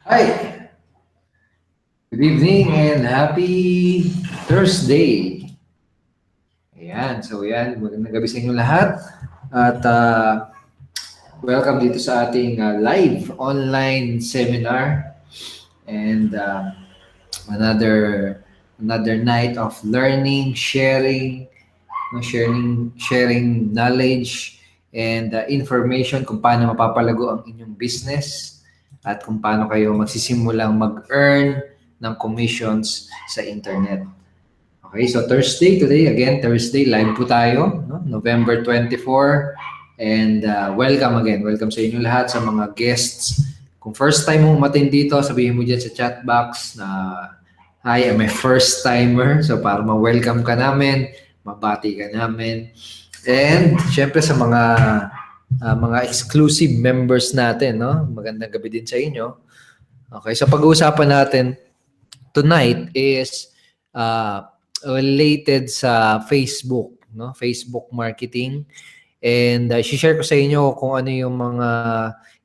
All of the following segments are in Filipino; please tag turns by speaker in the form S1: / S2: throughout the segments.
S1: Hi, good evening and happy Thursday. Ayan, so yan, magandang gabi sa inyo lahat. At welcome dito sa ating live online seminar and another night of learning, sharing, no, sharing knowledge and information kung paano mapapalago ang inyong business at kung paano kayo magsisimulang mag-earn ng commissions sa internet. Okay, so Thursday today, again, Thursday, live po tayo, no? November 24. And welcome again. Welcome sa inyo lahat, sa mga guests. Kung first time mo umatin dito, sabihin mo dyan sa chat box na, hi, I'm a first timer. So para ma-welcome ka namin, mabati ka namin. And syempre sa mga exclusive members natin, no? Magandang gabi din sa inyo. Okay, so pag-uusapan natin tonight is related sa Facebook, no? Facebook marketing. And i-share ko sa inyo kung ano yung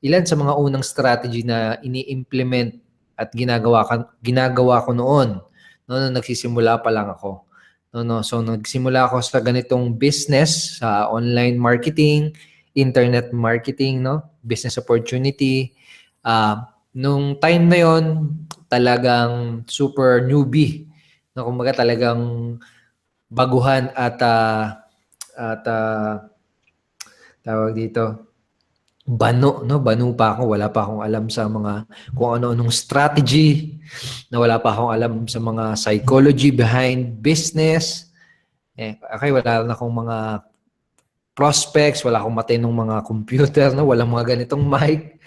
S1: ilan sa mga unang strategy na ini-implement at ginagawa ko noon, no, nung nagsisimula pa lang ako. No. So nagsimula ako sa ganitong business, sa online marketing, internet marketing, no? Business opportunity. Nung time na yon, talagang super newbie. No, kumbaga talagang baguhan at tawag dito, banu pa ako, wala pa akong alam sa mga kung ano-anong strategy, na wala pa akong alam sa mga psychology behind business. Okay, wala na akong mga prospects, wala akong matinong mga computer, no, walang mga ganitong mic.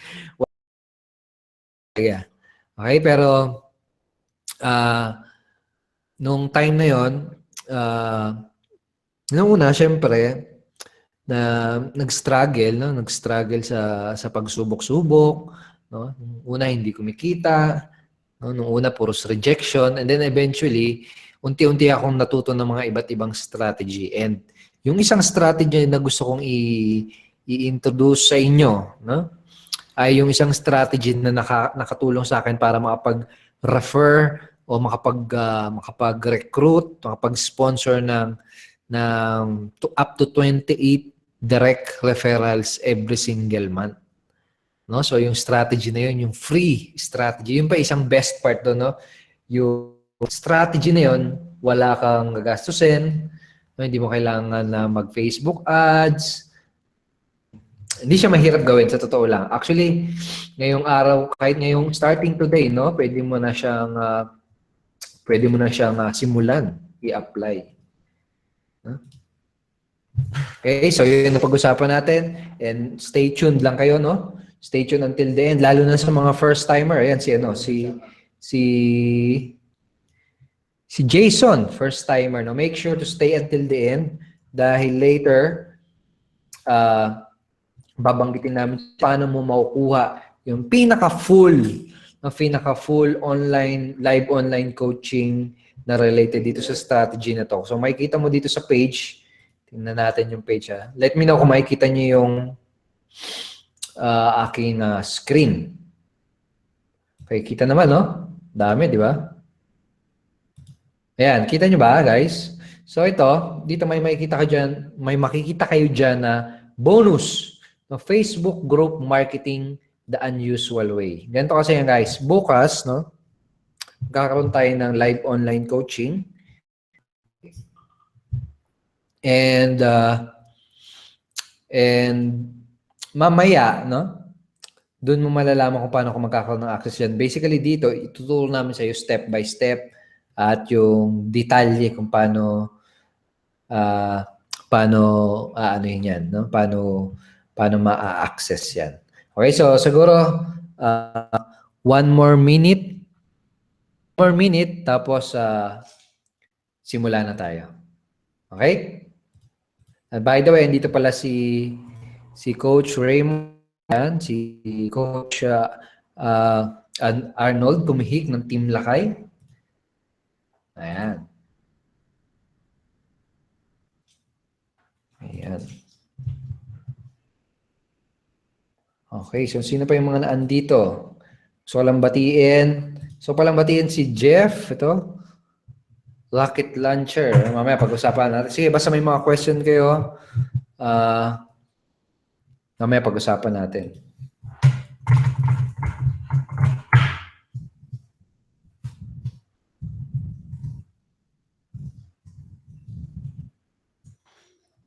S1: Okay, pero nung time na yon, nung una, syempre, na nag-struggle, no? Nag-struggle sa pagsubok-subok, no? Nung una hindi kumikita, no? Nung una puros rejection, and then eventually unti-unti akong natuto ng mga iba't ibang strategy. And yung isang strategy na gusto kong i-introduce sa inyo, no? Ay yung isang strategy na nakatulong sa akin para makapag-refer o makapag-recruit, makapag-sponsor ng up to 28 direct referrals every single month. No? So yung strategy na yun, yung free strategy, yun pa isang best part doon, no? Yung strategy na yun, wala kang gagastusin, no? Hindi mo kailangan na mag-Facebook ads. Hindi siya mahirap gawin, sa totoo lang. Actually, ngayong araw, kahit ngayong starting today, no, pwede mo na siyang simulan, i-apply. Huh? Okay, so yun ang pag-usapan natin. And stay tuned lang kayo, no? Stay tuned until the end, lalo na sa mga first timer. Ayan si Jason, first timer, no? Make sure to stay until the end dahil later babanggitin namin paano mo makukuha yung pinaka-full online live online coaching na related dito sa strategy na to. So makikita mo dito sa page. Tingnan natin yung page, ha. Let me know kung makikita niyo yung aking screen. Okay, kita naman, no? Dami, di ba? Ayan, kita niyo ba, guys? So ito, dito may makikita kayo dyan na bonus no, Facebook group marketing the unusual way. Ganito kasi yan, guys. Bukas, no? Magkakaroon tayo ng live online coaching. And mamaya, no? Doon mo malalaman kung paano ako magkakaroon ng access yan. Basically dito, ituturo namin sa iyo step by step at yung detalye kung paano ano yan, no? Paano ma-access yan. Okay, so siguro one more minute tapos simula na tayo. Okay? And by the way, andito pala si Coach Raymond, si Coach Arnold Tumihik ng Team Lakay. Ayan. Okay, so sino pa yung mga naandito? So, palang batiin si Jeff, ito. Rocket launcher. Mamaya pag-usapan natin. Sige, basta may mga question kayo, mamaya pag-usapan natin.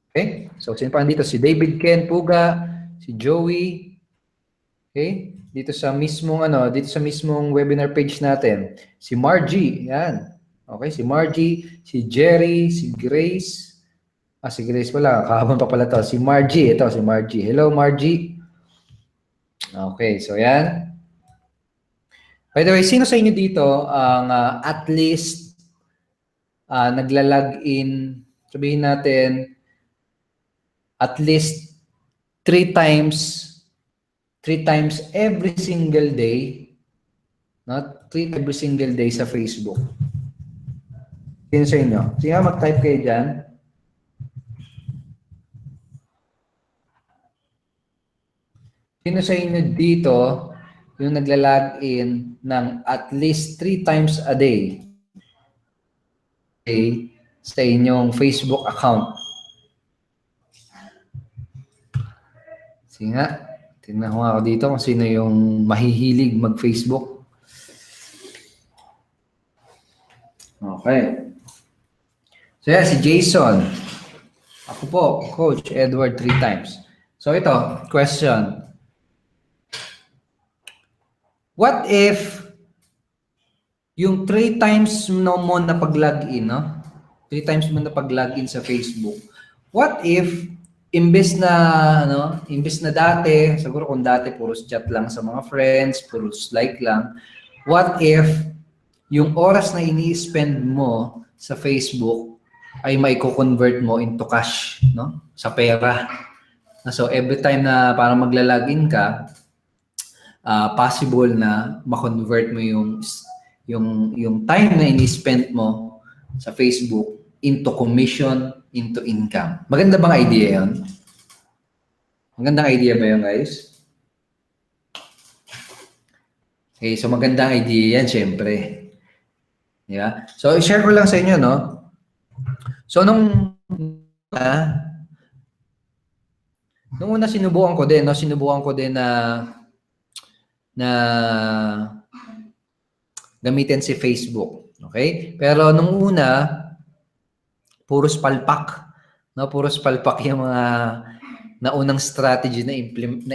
S1: Okay? So, sino pa dito? Si David Ken Puga, si Joey. Okay? Dito sa mismong webinar page natin. Si Margie, yan. Okay, si Margie, si Jerry, si Grace. Si Grace pala, kahapon pa pala to. Si Margie, ito si Margie. Hello Margie. Okay, so yan. By the way, sino sa inyo dito ang at least nagla-login, sabihin natin, at least 3 times every single day, not 3 every single day sa Facebook? Sino sa inyo? Sige, mag-type kayo dyan. Sino sa inyo dito yung nagla-login ng at least 3 times a day sa inyong Facebook account? Sige nga. Tingnan ko ako dito kung sino yung mahihilig mag-Facebook. Okay. So yan, si Jason. Ako po, Coach Edward 3 times. So ito, question. What if yung 3 times mo na pag-login, no? 3 times mo na pag-login sa Facebook. What if imbes na dati, siguro kung dati puros chat lang sa mga friends, puros like lang, what if yung oras na ini-spend mo sa Facebook ay may ko-convert mo into cash, no? Sa pera. So every time na para magla-login ka, possible na ma-convert mo yung time na ini-spend mo sa Facebook into commission, into income. Maganda bang idea 'yon? Magandang idea ba 'yon, guys? Okay, so magandang idea 'yan, syempre. Yeah. So i-share ko lang sa inyo, no? So nung una sinubukan ko din na gamitin si Facebook. Okay? Pero nung una, puros palpak. No? Puros palpak yung mga naunang strategy na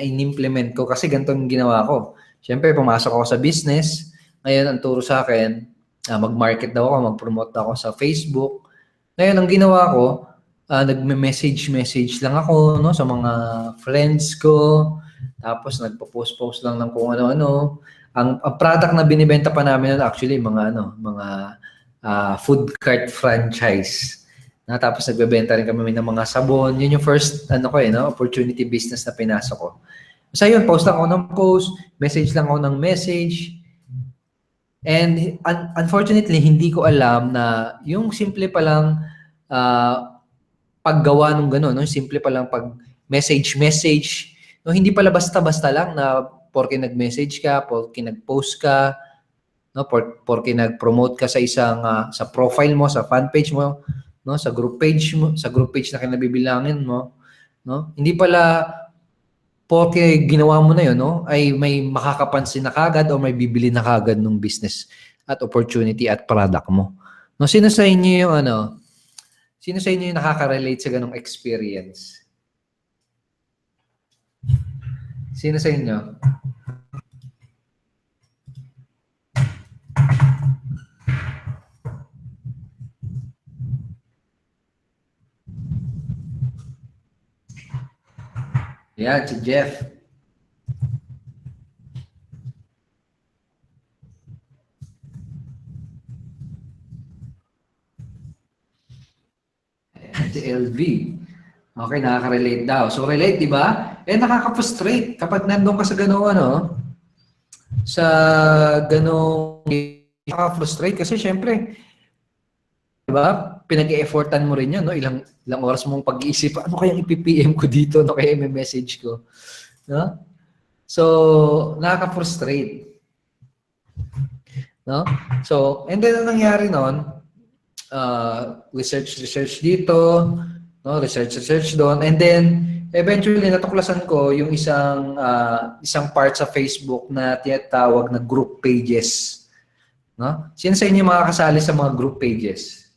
S1: in-implement ko kasi ganito yung ginawa ko. Siyempre, pumasok ako sa business. Ngayon, ang turo sa akin, mag-market daw ako, mag-promote ako sa Facebook. Ngayon, ang ginawa ko, nagme-message lang ako, no, sa mga friends ko. Tapos nagpo-post lang ng kung ano-ano. Ang product na binibenta pa namin actually mga food cart franchise. Tapos nagbebenta rin kami ng mga sabon. Yun yung first opportunity business na pinasok ko. So yun, post lang ako ng post, message lang ako ng message. And unfortunately, hindi ko alam na yung simple pa lang paggawa ng gano'n, no? Simple pa lang pag message, no, hindi pala basta-basta lang na porke nag-message ka, porke nag-post ka, no, porke nag-promote ka sa isang sa profile mo, sa fan page mo, no, sa group page na kinabibilangin mo, no? Hindi pala porke ginawa mo na 'yon, no, ay may makakapansin na kagad o may bibili na kagad ng business at opportunity at product mo. No, sino sa inyo yung nakaka-relate sa ganong experience? Sino sa inyo? Yeah, si Jeff. Si LV. Okay, nakaka-relate daw. So, relate, di ba? Nakaka-frustrate kapag nandun ka sa nakaka-frustrate kasi syempre, di ba? Pinag-e-effortan mo rin yun, no? Ilang oras mong pag-iisip, ano kayang i-PM ko dito? Ano kaya i-message ko? No? So, nakaka-frustrate. No? So, and then ang nangyari nun, research dito, no? Research doon, and then eventually natuklasan ko yung isang part sa Facebook na tinatawag na group pages. No? Sino sa inyo makakasali sa mga group pages?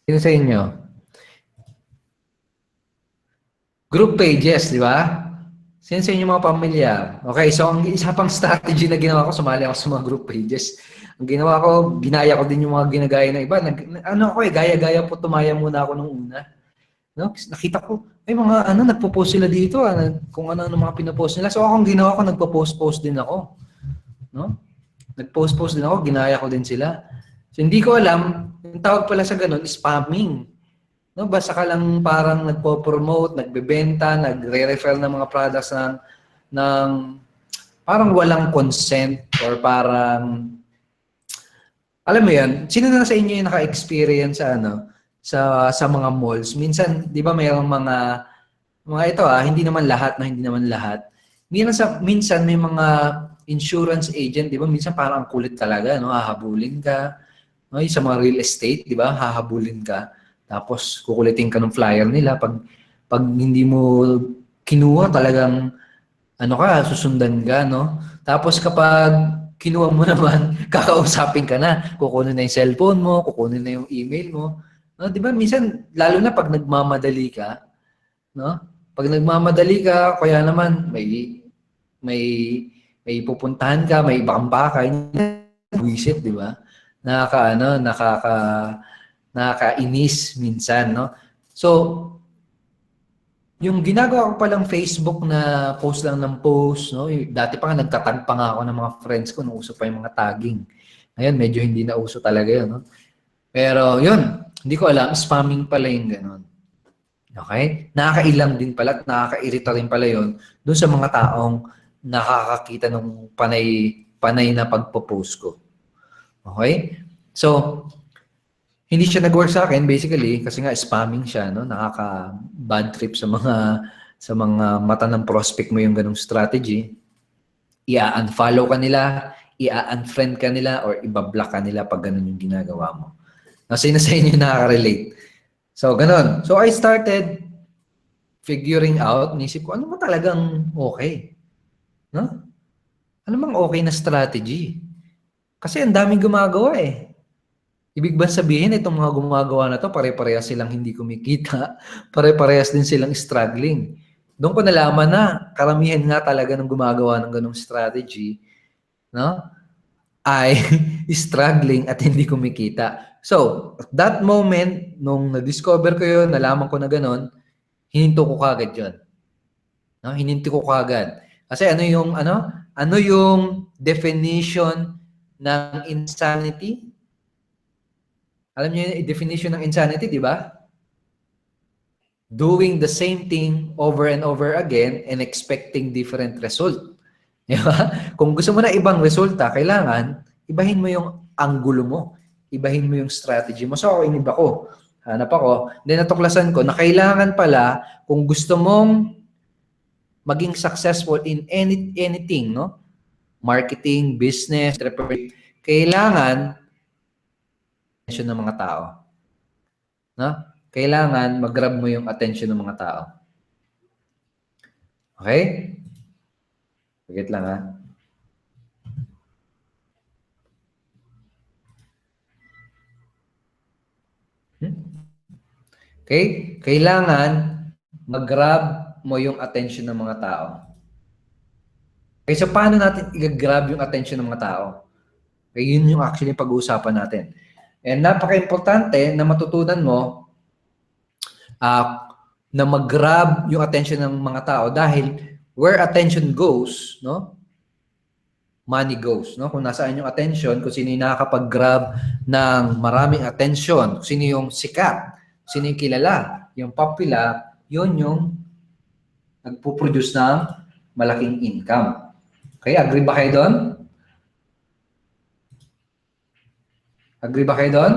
S1: Sino sa inyo? Group pages, di ba? Sino sa inyo mga pamilya? Okay, so ang isa pang strategy na ginawa ko, sumali ako sa mga group pages. Ang ginawa ko, ginaya ko din yung mga ginagaya ng iba. Gaya-gaya po, tumaya muna ako nung una. No? Nakita ko, may mga nagpo-post sila dito, kung ano mga pinopost nila. So akong ginawa ko, nagpo-post din ako. No? Nag-post din ako, ginaya ko din sila. So hindi ko alam, yung tawag pala sa ganun, spamming. No, basta ka lang parang nagpo-promote, nagbebenta, nagre-refer ng mga products ng parang walang consent or parang alam mo 'yan, sino na sa inyo yung naka-experience sa mga malls? Minsan, 'di ba mayroong mga ito hindi naman lahat. Minsan may mga insurance agent, 'di ba? Minsan parang ang kulit talaga, no? Hahabulin ka. No, sa mga real estate, 'di ba? Hahabulin ka. Tapos kukulitin ka ng flyer nila pag hindi mo kinuha talagang susundan ka, no? Tapos kapag kinuha mo naman, kakausapin ka na. Kukunin na yung cellphone mo, kukunin na yung email mo. No, 'di ba? Minsan lalo na pag nagmamadali ka, no? Pag nagmamadali ka, kaya naman may pupuntahan ka, may ibang bakay, buwisit, 'di ba? Nakakainis minsan, no? So, yung ginagawa ko palang Facebook na post lang ng post, no? Dati pa nga nagtatag pa nga ako ng mga friends ko nung uso pa yung mga tagging. Ngayon, medyo hindi na uso talaga yun, no? Pero yun, hindi ko alam, spamming pala yung ganun. Okay? Nakakailang din pala at nakakairita rin pala yun doon sa mga taong nakakakita ng panay na pagpo-post ko. Okay? So, hindi siya nag-work sa akin basically kasi nga spamming siya, no? Nakaka-bad trip sa mga mata ng prospect mo yung ganung strategy. I-unfollow ka nila, i-unfriend ka nila, or i-block ka nila pag ganun yung ginagawa mo. Sino sa inyo nakaka-relate? So, ganun. So, I started figuring out, nisip ko, ano ba talagang okay? No? Ano bang okay na strategy? Kasi ang daming gumagawa eh. Ibig ba sabihin, itong mga gumagawa na to, pare-parehas silang hindi kumikita, pare-parehas din silang struggling. Doon ko nalaman na karamihan nga talaga ng gumagawa ng ganong strategy, no, ay struggling at hindi kumikita. So, at that moment, nung na-discover ko yun, nalaman ko na ganon, hininto ko kagad yun. No? Hininto ko kagad. Kasi ano yung definition ng insanity? Alam niyo yung definition ng insanity, di ba? Doing the same thing over and over again and expecting different result. Di ba? Kung gusto mo na ibang resulta, kailangan ibahin mo yung anggulo mo. Ibahin mo yung strategy mo. So ako, iniba ko. Hanap ako. Then natuklasan ko na kailangan pala kung gusto mong maging successful in anything, no? Marketing, business, kailangan attention ng mga tao. No? Kailangan mag-grab mo yung attention ng mga tao. Okay? Pagit lang ha. Okay? Kailangan mag-grab mo yung attention ng mga tao. Okay, so paano natin i-grab yung attention ng mga tao? Okay, yun yung actually pag-uusapan natin. And napaka-importante na matutunan mo na mag-grab yung attention ng mga tao dahil where attention goes, no? Money goes, no? Kung nasaan yung attention, kung sino yung nakakapag-grab ng maraming attention, kung sino yung sikat, kung sino yung kilala, yung popular, yun yung nagpo-produce ng malaking income. Okay, agree ba kayo doon? Agree ba kayo doon?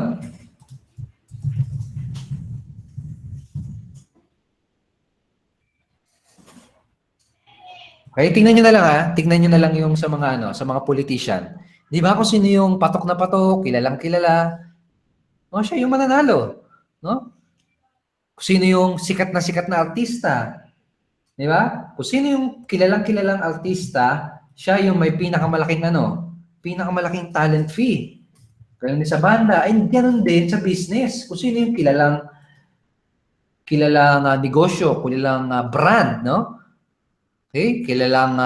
S1: Okay, tingnan niyo na lang tingnan niyo na lang yung sa mga sa mga politician. 'Di ba kung sino yung patok na patok, kilalang kilala, siya yung mananalo, no? Kung sino yung sikat na artista, 'di ba? Kung sino yung kilalang artista, siya yung may pinakamalaking talent fee. Ganun din sa banda, ay ganun din sa business. Kung sino yung kilalang negosyo, kilalang brand, no? Okay? Kilalang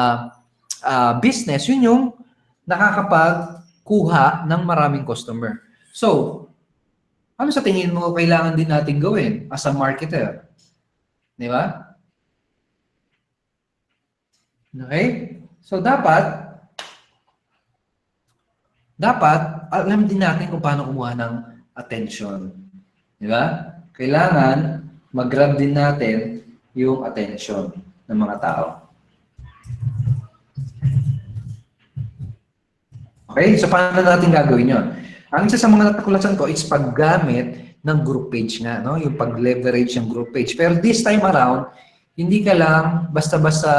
S1: business, yun yung nakakapagkuha ng maraming customer. So, ano sa tingin mo kailangan din natin gawin as a marketer? Di ba? Okay? So, dapat alam din natin kung paano kumuha ng attention. Di ba? Kailangan mag-grab din natin yung attention ng mga tao. Okay? So, paano natin gagawin yon? Ang isa sa mga natuklasan ko is paggamit ng group page nga, no? Yung pag-leverage ng group page. Pero this time around, hindi ka lang basta-basta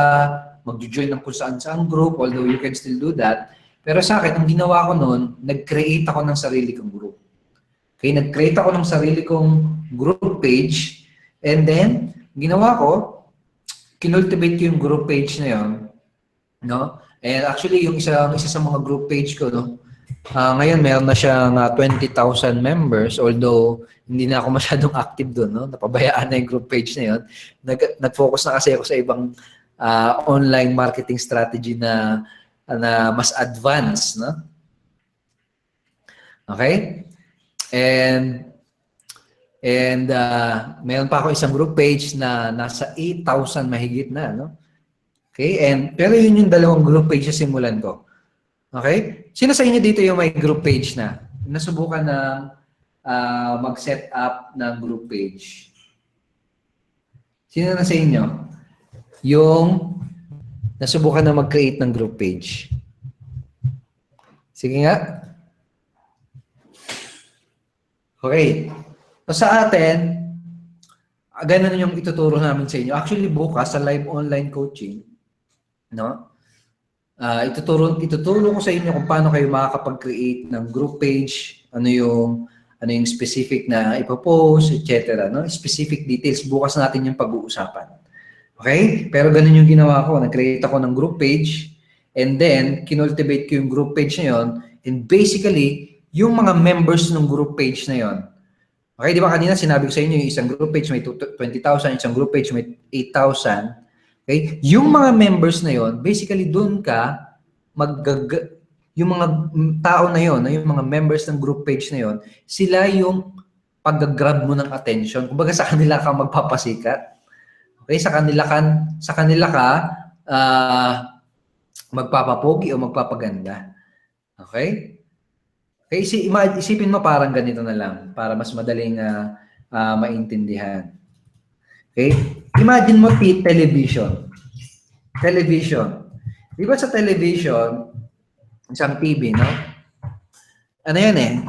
S1: mag-join ng kung saan group, although you can still do that. Pero sa akin, ang ginawa ko noon, nag-create ako ng sarili kong group. Okay? Nag-create ako ng sarili kong group page, and then, ginawa ko, kinultivate ko yung group page na yon, no? And actually, yung isa sa mga group page ko, no? Ngayon, meron na siyang 20,000 members, although hindi na ako masyadong active doon, no? Napabayaan na yung group page na yun. Nag-focus na kasi ako sa ibang online marketing strategy na mas advanced, no? Okay? And meron pa ako isang group page na nasa 8,000 mahigit na, no? Okay? Pero yun yung dalawang group page na simulan ko. Okay? Sino sa inyo dito yung may group page na? Nasubukan na mag-set up ng group page? Sino na sa inyo? Yung nasubukan na mag-create ng group page? Sige nga. Okay. So sa atin, ganun yung ituturo namin sa inyo. Actually, bukas sa live online coaching, no? Ituturo ko sa inyo kung paano kayo makakapag-create ng group page, ano yung specific na ipopost, etc. No? Specific details, bukas natin yung pag-uusapan. Okay? Pero ganun yung ginawa ko. Nag-create ako ng group page, and then, kinultivate ko yung group page na yon, and basically, yung mga members ng group page na yon. Okay, di ba kanina sinabi ko sa inyo, yung isang group page may 20,000, isang group page may 8,000. Okay? Yung mga members na yon, basically doon ka yung mga tao na yon, yung mga members ng group page na yon, sila yung pag-grab mo ng attention. Kumbaga sa kanila ka magpapasikat. Okay? Sa kanila ka magpapapogi o magpapaganda. Okay? Okay, isipin mo parang ganito na lang para mas madaling maintindihan. Okay? Imagine mo television. Television. Di ba sa television, isang TV, no? Ano yan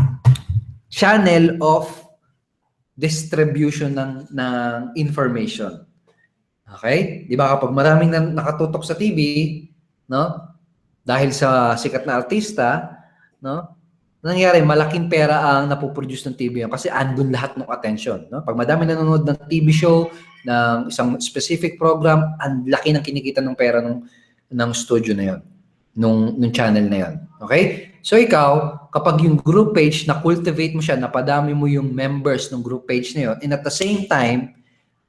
S1: channel of distribution ng information. Okay? Di ba kapag maraming nakatutok sa TV, no? Dahil sa sikat na artista, no? Nangyari, malaking pera ang napoproduce ng TV yan kasi andun lahat ng attention. No? Pag madami nanonood ng TV show, ng isang specific program, ang laki ng kinikita ng pera ng studio na yon, nung channel na yon. Okay? So ikaw, kapag yung group page, na-cultivate mo siya, napadami mo yung members ng group page na yon, and at the same time,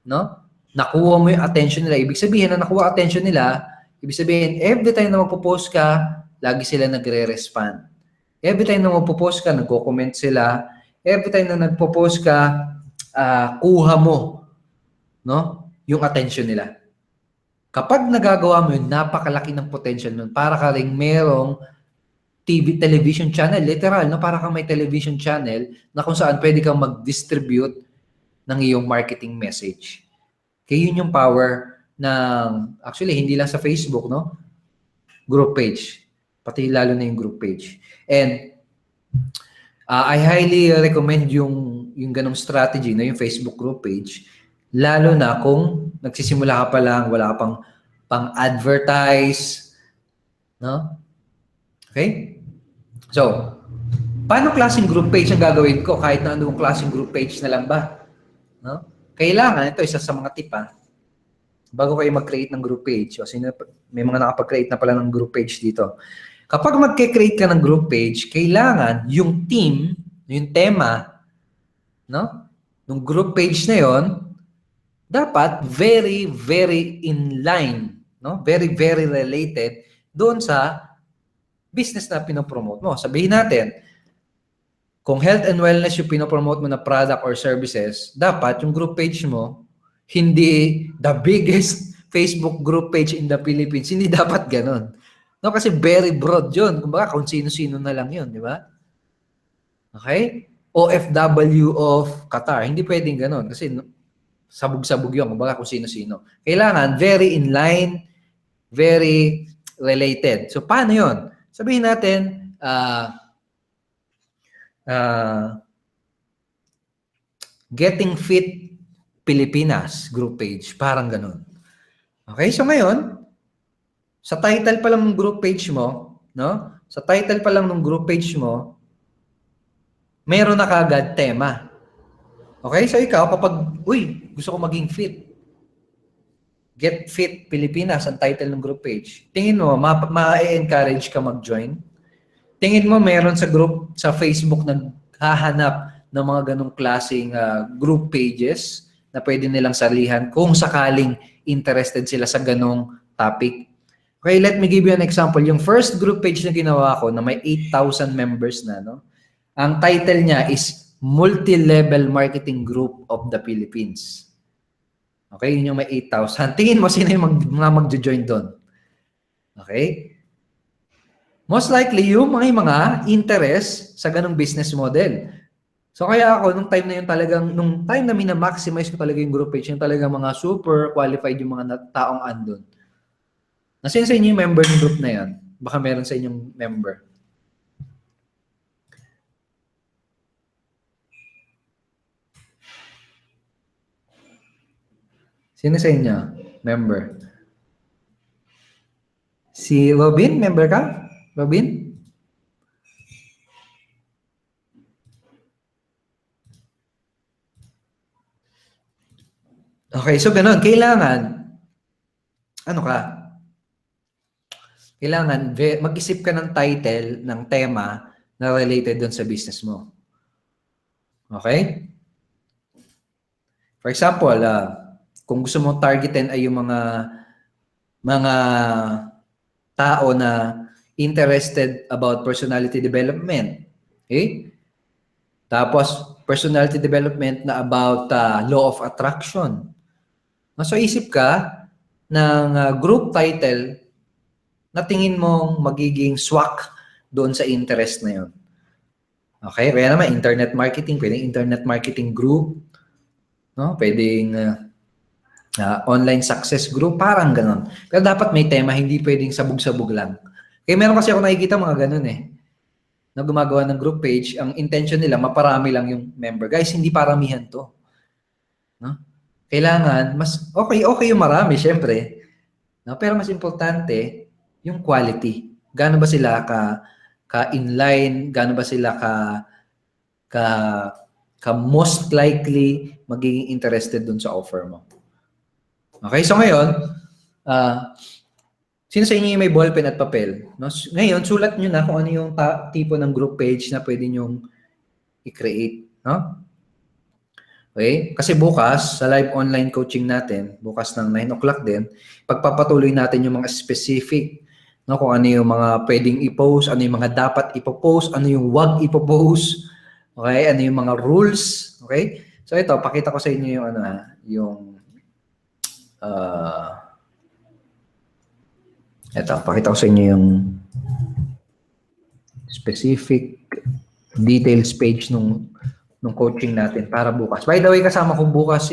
S1: no, nakuha mo yung attention nila. Ibig sabihin, na nakuha attention nila, ibig sabihin, every time na magpo-post ka, lagi sila nagre-respond. Every time na magpo-post ka, nagko-comment sila. Every time na nagpo-post ka, kuha mo, no, yung attention nila. Kapag nagagawa mo yun, napakalaki ng potential nun. Para ka rin merong television channel, literal, no? Para kang may television channel na kung saan pwede kang mag-distribute ng iyong marketing message. Kaya yun yung power ng, actually, hindi lang sa Facebook, no? Group page. Pati lalo na yung group page. And I highly recommend yung ganong strategy, no, yung Facebook group page, lalo na kung nagsisimula ka pa lang, wala ka pang pang-advertise, no? Okay? So, paano klaseng group page ang gagawin ko kahit na anong klaseng group page na lang ba? No? Kailangan, ito isa sa mga tip bago kayo mag-create ng group page, o sino, may mga nakapag-create na pala ng group page dito. Kapag mag-create ka ng group page, kailangan yung team, yung tema, no? Nung group page na yon, dapat very, very in line, no? Very, very related doon sa business na pinopromote mo. Sabihin natin, kung health and wellness yung pinopromote mo na product or services, dapat yung group page mo, hindi the biggest Facebook group page in the Philippines. Hindi dapat ganun. No, kasi very broad yun. Kumbaga, kung sino-sino na lang yun, di ba? Okay? OFW of Qatar. Hindi pwedeng ganun. Kasi sabog-sabog yun. Kumbaga, kung sino-sino. Kailangan, very in line, very related. So, paano yun? Sabihin natin, Getting Fit Pilipinas group page. Parang ganun. Okay? So, ngayon, sa title pa lang ng group page mo, no? Sa title pa lang ng group page mo, mayroon na kagad tema. Okay? So ikaw, kapag, gusto ko maging fit. Get Fit Pilipinas ang title ng group page. Tingin mo, ma-encourage ka mag-join? Tingin mo, meron sa group, sa Facebook naghahanap ng mga ganong klaseng group pages na pwede nilang salihan kung sakaling interested sila sa ganong topic? Okay, let me give you an example. Yung first group page na ginawa ko na may 8,000 members na, no? Ang title niya is Multi-Level Marketing Group of the Philippines. Okay, yun yung may 8,000. Tingin mo sino yung mag-join doon. Okay? Most likely, yung mga interest sa ganong business model. So kaya ako, nung time na yun talagang, nung time na mina-maximize ko talaga yung group page, yung talagang mga super qualified yung mga taong andun. Nasaan sa inyo yung member ng group na yan? Baka meron sa inyong member. Sino sa inyo? Member. Si Robin, member ka? Robin? Okay, so ganun. Kailangan, ano ka? Kailangan mag-isip ka ng title, ng tema na related doon sa business mo. Okay? For example, kung gusto mong targetin ay yung mga tao na interested about personality development. Okay? Tapos, personality development na about law of attraction. So, isip ka ng group title na tingin mong magiging swak doon sa interest na yun. Okay? Kaya naman, internet marketing, pwedeng internet marketing group, no? Pwedeng online success group, parang ganon. Pero dapat may tema, hindi pwedeng sabog-sabog lang. Kaya meron kasi ako nakikita mga ganon na gumagawa ng group page, ang intention nila, maparami lang yung member. Guys, hindi paramihan to. No? Kailangan, mas okay yung marami, syempre. No? Pero mas importante, yung quality. Gaano ba sila ka-inline? Gaano ba sila ka most likely magiging interested dun sa offer mo? Okay, so ngayon, sino sa inyo may ballpen at papel? No? Ngayon, sulat nyo na kung ano yung tipo ng group page na pwede nyong i-create. No? Okay? Kasi bukas, sa live online coaching natin, bukas ng 9 o'clock din, pagpapatuloy natin yung mga specific, no? Kung ano yung mga pwedeng i-post, ano yung mga dapat ipopost, ano yung wag ipopost, okay? Ano yung mga rules, okay? So ito, pakita ko sa inyo yung pakita ko sa inyo yung specific details page nung coaching natin para bukas. By the way, kasama ko bukas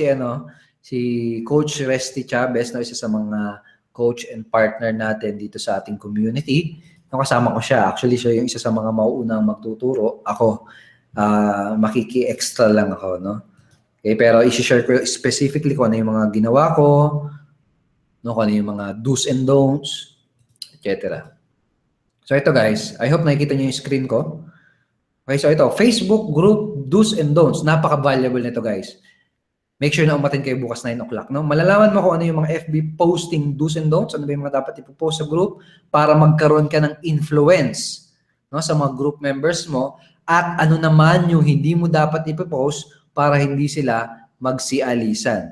S1: si Coach Resty Chavez, no, isa sa mga coach and partner natin dito sa ating community. Kasama ko siya. Actually, siya yung isa sa mga mauunang magtuturo. Ako, makiki-extra lang ako, no? Okay, pero i-share ko specifically kung ano yung mga ginawa ko, no? Kung ano yung mga do's and don'ts, etc. So ito guys, I hope nakikita niyo yung screen ko. Okay, so ito, Facebook group do's and don'ts. Napaka-valuable nito guys. Make sure na umatin kayo bukas 9 o'clock. No? Malalaman mo kung ano yung mga FB posting do's and don'ts, ano ba yung mga dapat ipopost sa group para magkaroon ka ng influence, no, sa mga group members mo, at ano naman yung hindi mo dapat ipopost para hindi sila magsialisan.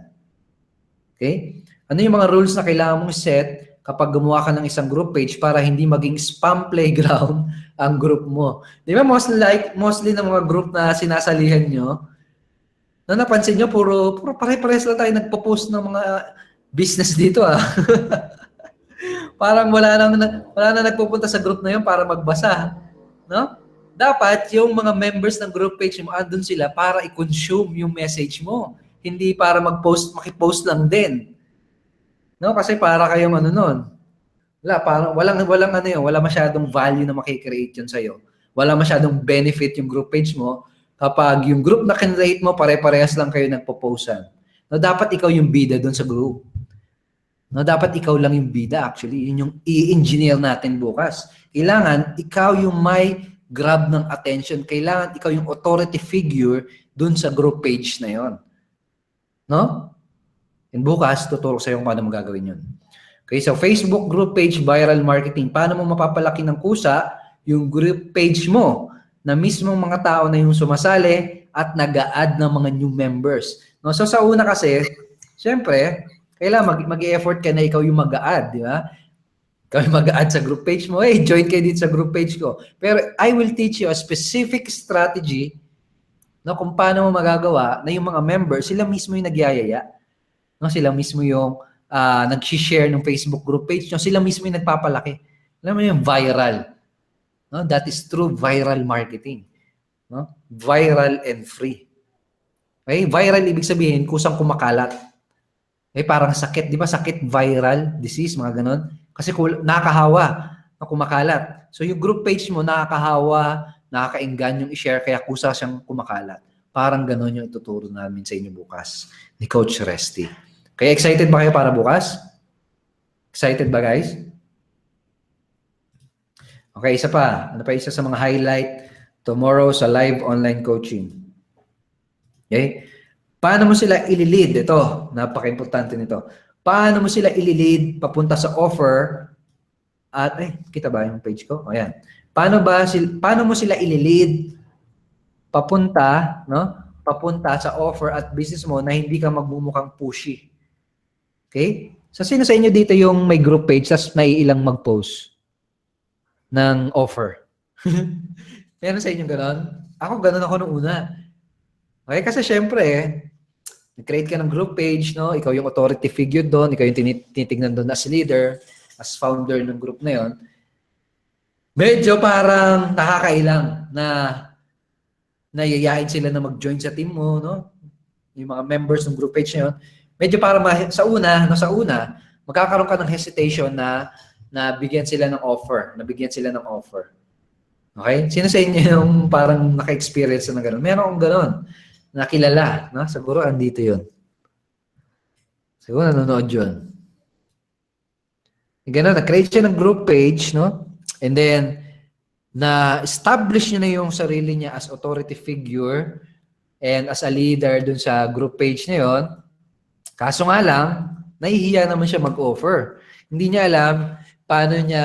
S1: Okay? Ano yung mga rules na kailangan mong set kapag gumawa ka ng isang group page para hindi maging spam playground ang group mo? Di ba mostly ng mga group na sinasalihan nyo, na napansin nyo, puro pare-pares lang tayo nagpo-post ng mga business dito ah. Parang wala na nagpupunta sa group na yun para magbasa. No? Dapat yung mga members ng group page mo, andun sila para i-consume yung message mo. Hindi para makipost lang din. No? Kasi para kayong ano nun. Walang ano yun, wala masyadong value na makikreate yun sa'yo. Wala masyadong benefit yung group page mo kapag yung group na kinrate mo, pare-parehas lang kayo nagpo-postan. No, dapat ikaw yung bida doon sa group. No, dapat ikaw lang yung bida actually. Yun yung i-engineer natin bukas. Kailangan ikaw yung may grab ng attention. Kailangan ikaw yung authority figure doon sa group page na yon. No? And bukas, tuturo sa iyo kung paano mo gagawin yun. Okay, so Facebook group page viral marketing. Paano mo mapapalaki ng kusa yung group page mo na mismong mga tao na yung sumasali at nag-a-add ng mga new members. No? So sa una kasi, syempre, kailangan mag-e-effort ka na ikaw yung mag-a-add, di ba? Ikaw yung mag-a-add sa group page mo. Hey, join kayo dito sa group page ko. Pero I will teach you a specific strategy, no, kung paano mo magagawa na yung mga members, sila mismo yung nagyayaya. No? Sila mismo yung nag-share ng Facebook group page nyo. Sila mismo yung nagpapalaki. Alam mo yung viral. No? That is true viral marketing. No? Viral and free. Okay? Viral, ibig sabihin, kusang kumakalat. Eh, parang sakit. Di ba sakit, viral, disease, mga ganon? Kasi nakakahawa na kumakalat. So yung group page mo, nakakahawa, nakakainggan yung i-share, kaya kusa siyang kumakalat. Parang ganon yung ituturo namin sa inyo bukas ni Coach Resty. Kaya excited ba kayo para bukas? Excited ba guys? Okay, isa pa. Ano pa isa sa mga highlight tomorrow sa live online coaching? Okay? Paano mo sila i-lead? Ito, napaka-importante nito. Paano mo sila i-lead papunta sa offer at, kita ba yung page ko? O yan. Paano mo sila i-lead papunta, no? Papunta sa offer at business mo na hindi ka magmumukhang pushy. Okay? So, sino sa inyo dito yung may group page tapos may ilang mag-post ng offer? Meron sa inyo ganon? Ako ganon ako nung una. Okay? Kasi syempre, nag-create ka ng group page, no? Ikaw yung authority figure doon, ikaw yung tinitignan doon as leader, as founder ng group na yon. Medyo parang nakakailang na yayain sila na mag-join sa team mo, no? Yung mga members ng group page na yun. Medyo parang sa una, magkakaroon ka ng hesitation na bigyan sila ng offer, Okay? Sino sa inyo yung parang naka-experience na gano'n? Meron akong gano'n. Nakilala, no? Siguro andito yun. Siguro nanonood yun. Gano'n, na-create siya ng group page, no? And then, na-establish niya na yung sarili niya as authority figure and as a leader dun sa group page na yun. Kaso nga lang, nahihiya naman siya mag-offer. Hindi niya alam paano niya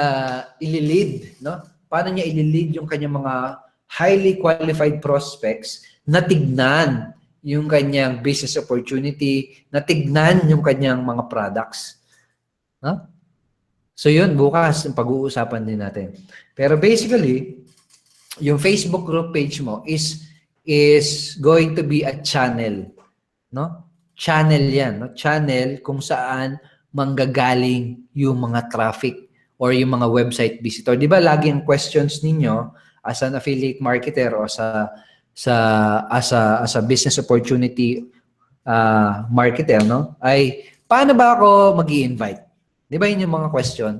S1: i-lead, no? Paano niya i-lead yung kanyang mga highly qualified prospects na tignan yung kanyang business opportunity, na tignan yung kanyang mga products. No? So yun, bukas pag-uusapan din natin. Pero basically, yung Facebook group page mo is going to be a channel, no? Channel 'yan, no? Channel kung saan manggagaling yung mga traffic or yung mga website visitor. 'Di ba lagi ang questions ninyo as an affiliate marketer o as a business opportunity marketer, no? Ay paano ba ako magi-invite? 'Di ba yun yung mga question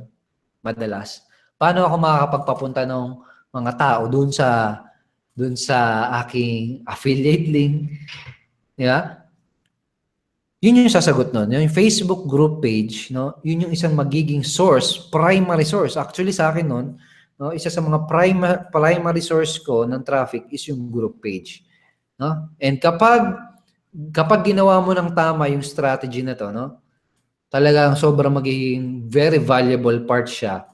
S1: madalas? Paano ako makakapagpapunta ng mga tao doon sa aking affiliate link? Di ba? Yun yung sasagot nun. Yung Facebook group page, no? Yun yung isang magiging source, primary source. Actually sa akin nun, no, isa sa mga primary source ko ng traffic is yung group page. No? And kapag ginawa mo ng tama yung strategy na to, no? Talagang sobrang magiging very valuable part siya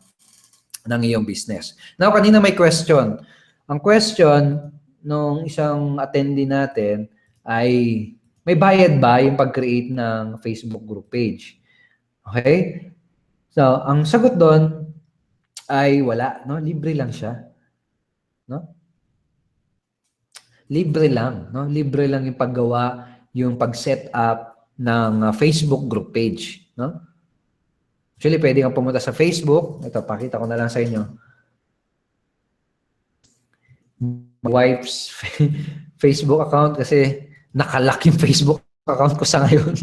S1: ng iyong business. Now, kanina may question. Ang question nung isang attendee natin ay may bayad ba yung pag-create ng Facebook group page? Okay? So, ang sagot doon ay wala, no? Libre lang siya, no? Libre lang, no? Libre lang yung paggawa, yung pag-set up ng Facebook group page, no? Actually, pwede kang pumunta sa Facebook. Ito, pakita ko na lang sa inyo. My wife's Facebook account kasi nakalock yung Facebook account ko sa ngayon.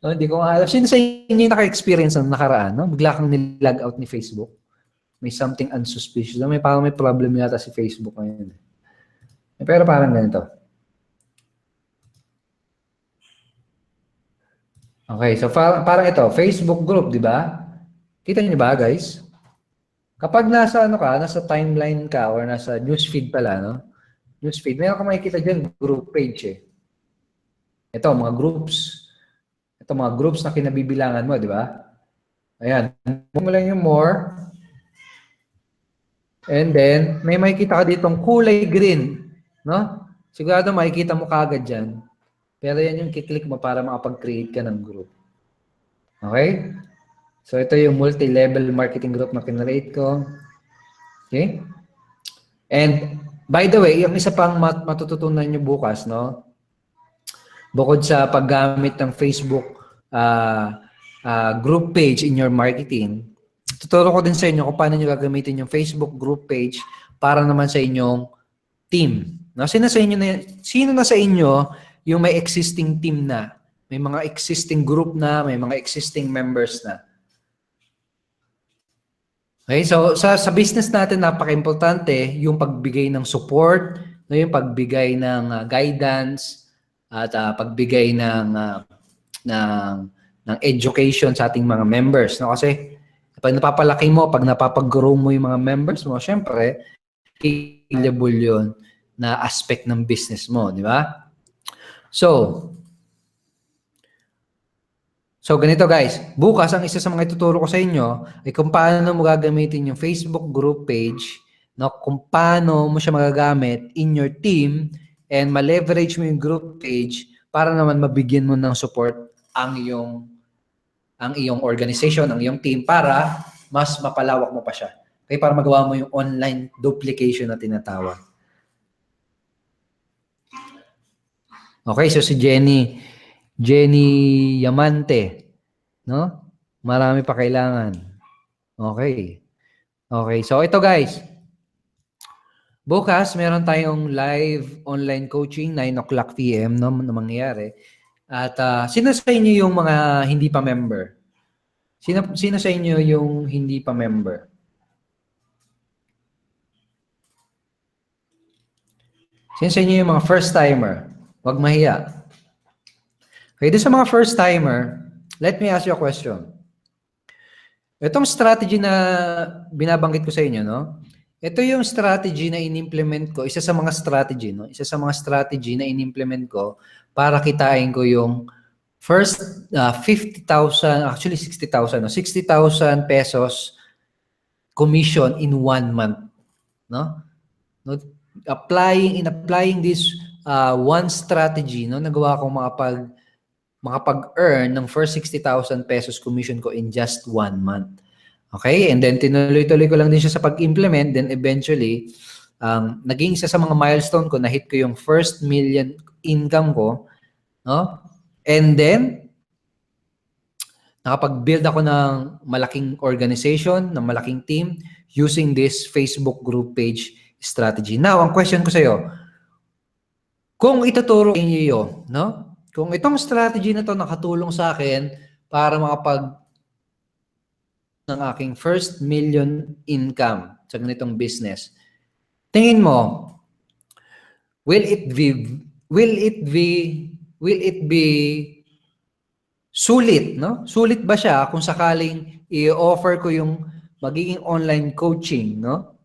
S1: No, hindi ko alam. Sino sa inyo yung naka-experience ng nakaraan? No? Bigla kang nilog out ni Facebook. May something unsuspicious. Parang may problem yata si Facebook ngayon. Pero parang ganito. Okay, so parang ito, Facebook group, di ba? Kita niyo ba, guys? Kapag nasa nasa timeline ka or nasa newsfeed pala, no? Newsfeed, mayroon ka makikita dyan, group page eh. Ito, mga groups. Ito, mga groups na kinabibilangan mo, di ba? Ayan. Mo lang yung more. And then, may makikita ka ditong kulay green. No? Sigurado makikita mo kagad dyan. Pero yan yung kiklik mo para makapag-create ka ng group. Okay? So, ito yung multi-level marketing group na kinreate ko. Okay? And, by the way, yung isa pang matututunan nyo bukas, no? Bukod sa paggamit ng Facebook group page in your marketing, tuturo ko din sa inyo kung paano nyo gagamitin yung Facebook group page para naman sa inyong team. No? Sino na sa inyo yung may existing team na? May mga existing group na, may mga existing members na. Okay, so sa business natin, napaka-importante yung pagbigay ng support, no, yung pagbigay ng guidance, at pagbigay ng education sa ating mga members. No? Kasi pag napapalaki mo, pag napapag-grow mo yung mga members mo, syempre, valuable yun na aspect ng business mo, di ba? So, ganito guys, bukas ang isa sa mga ituturo ko sa inyo ay kung paano mo gagamitin yung Facebook group page, no? Kung paano mo siya magagamit in your team and ma-leverage mo yung group page para naman mabigyan mo ng support ang iyong organization, ang iyong team para mas mapalawak mo pa siya. Okay, para magawa mo yung online duplication na tinatawag. Okay, so si Jenny Yamante, no? Marami pa kailangan. Okay. Okay, so ito guys. Bukas, meron tayong live online coaching, 9 o'clock p.m. no, na mangyayari. At sino sa inyo yung mga hindi pa member? Sino sa inyo yung hindi pa member? Sino sa inyo yung mga first timer? Huwag mahiya. Okay, doon sa mga first timer, let me ask you a question. Itong strategy na binabanggit ko sa inyo, no? Ito yung strategy na in-implement ko, isa sa mga strategy, no? Isa sa mga strategy na in-implement ko para kitain ko yung first 50,000, actually 60,000, no? 60,000 pesos commission in 1 month, no? Applying this one strategy, no? Nagawa ko makapag-earn ng first 60,000 pesos commission ko in just 1 month. Okay? And then, tinuloy-tuloy ko lang din siya sa pag-implement. Then, eventually, naging isa sa mga milestone ko, na-hit ko yung first million income ko. No? And then, nakapag-build ako ng malaking organization, ng malaking team, using this Facebook group page strategy. Now, ang question ko sa iyo, kung ituturo niyo, no? Kung itong strategy na to nakatulong sa akin para makapag ng aking first million income sa ganitong business, tingin mo, will it be will it be sulit, no? Sulit ba siya kung sakaling i-offer ko yung magiging online coaching, no?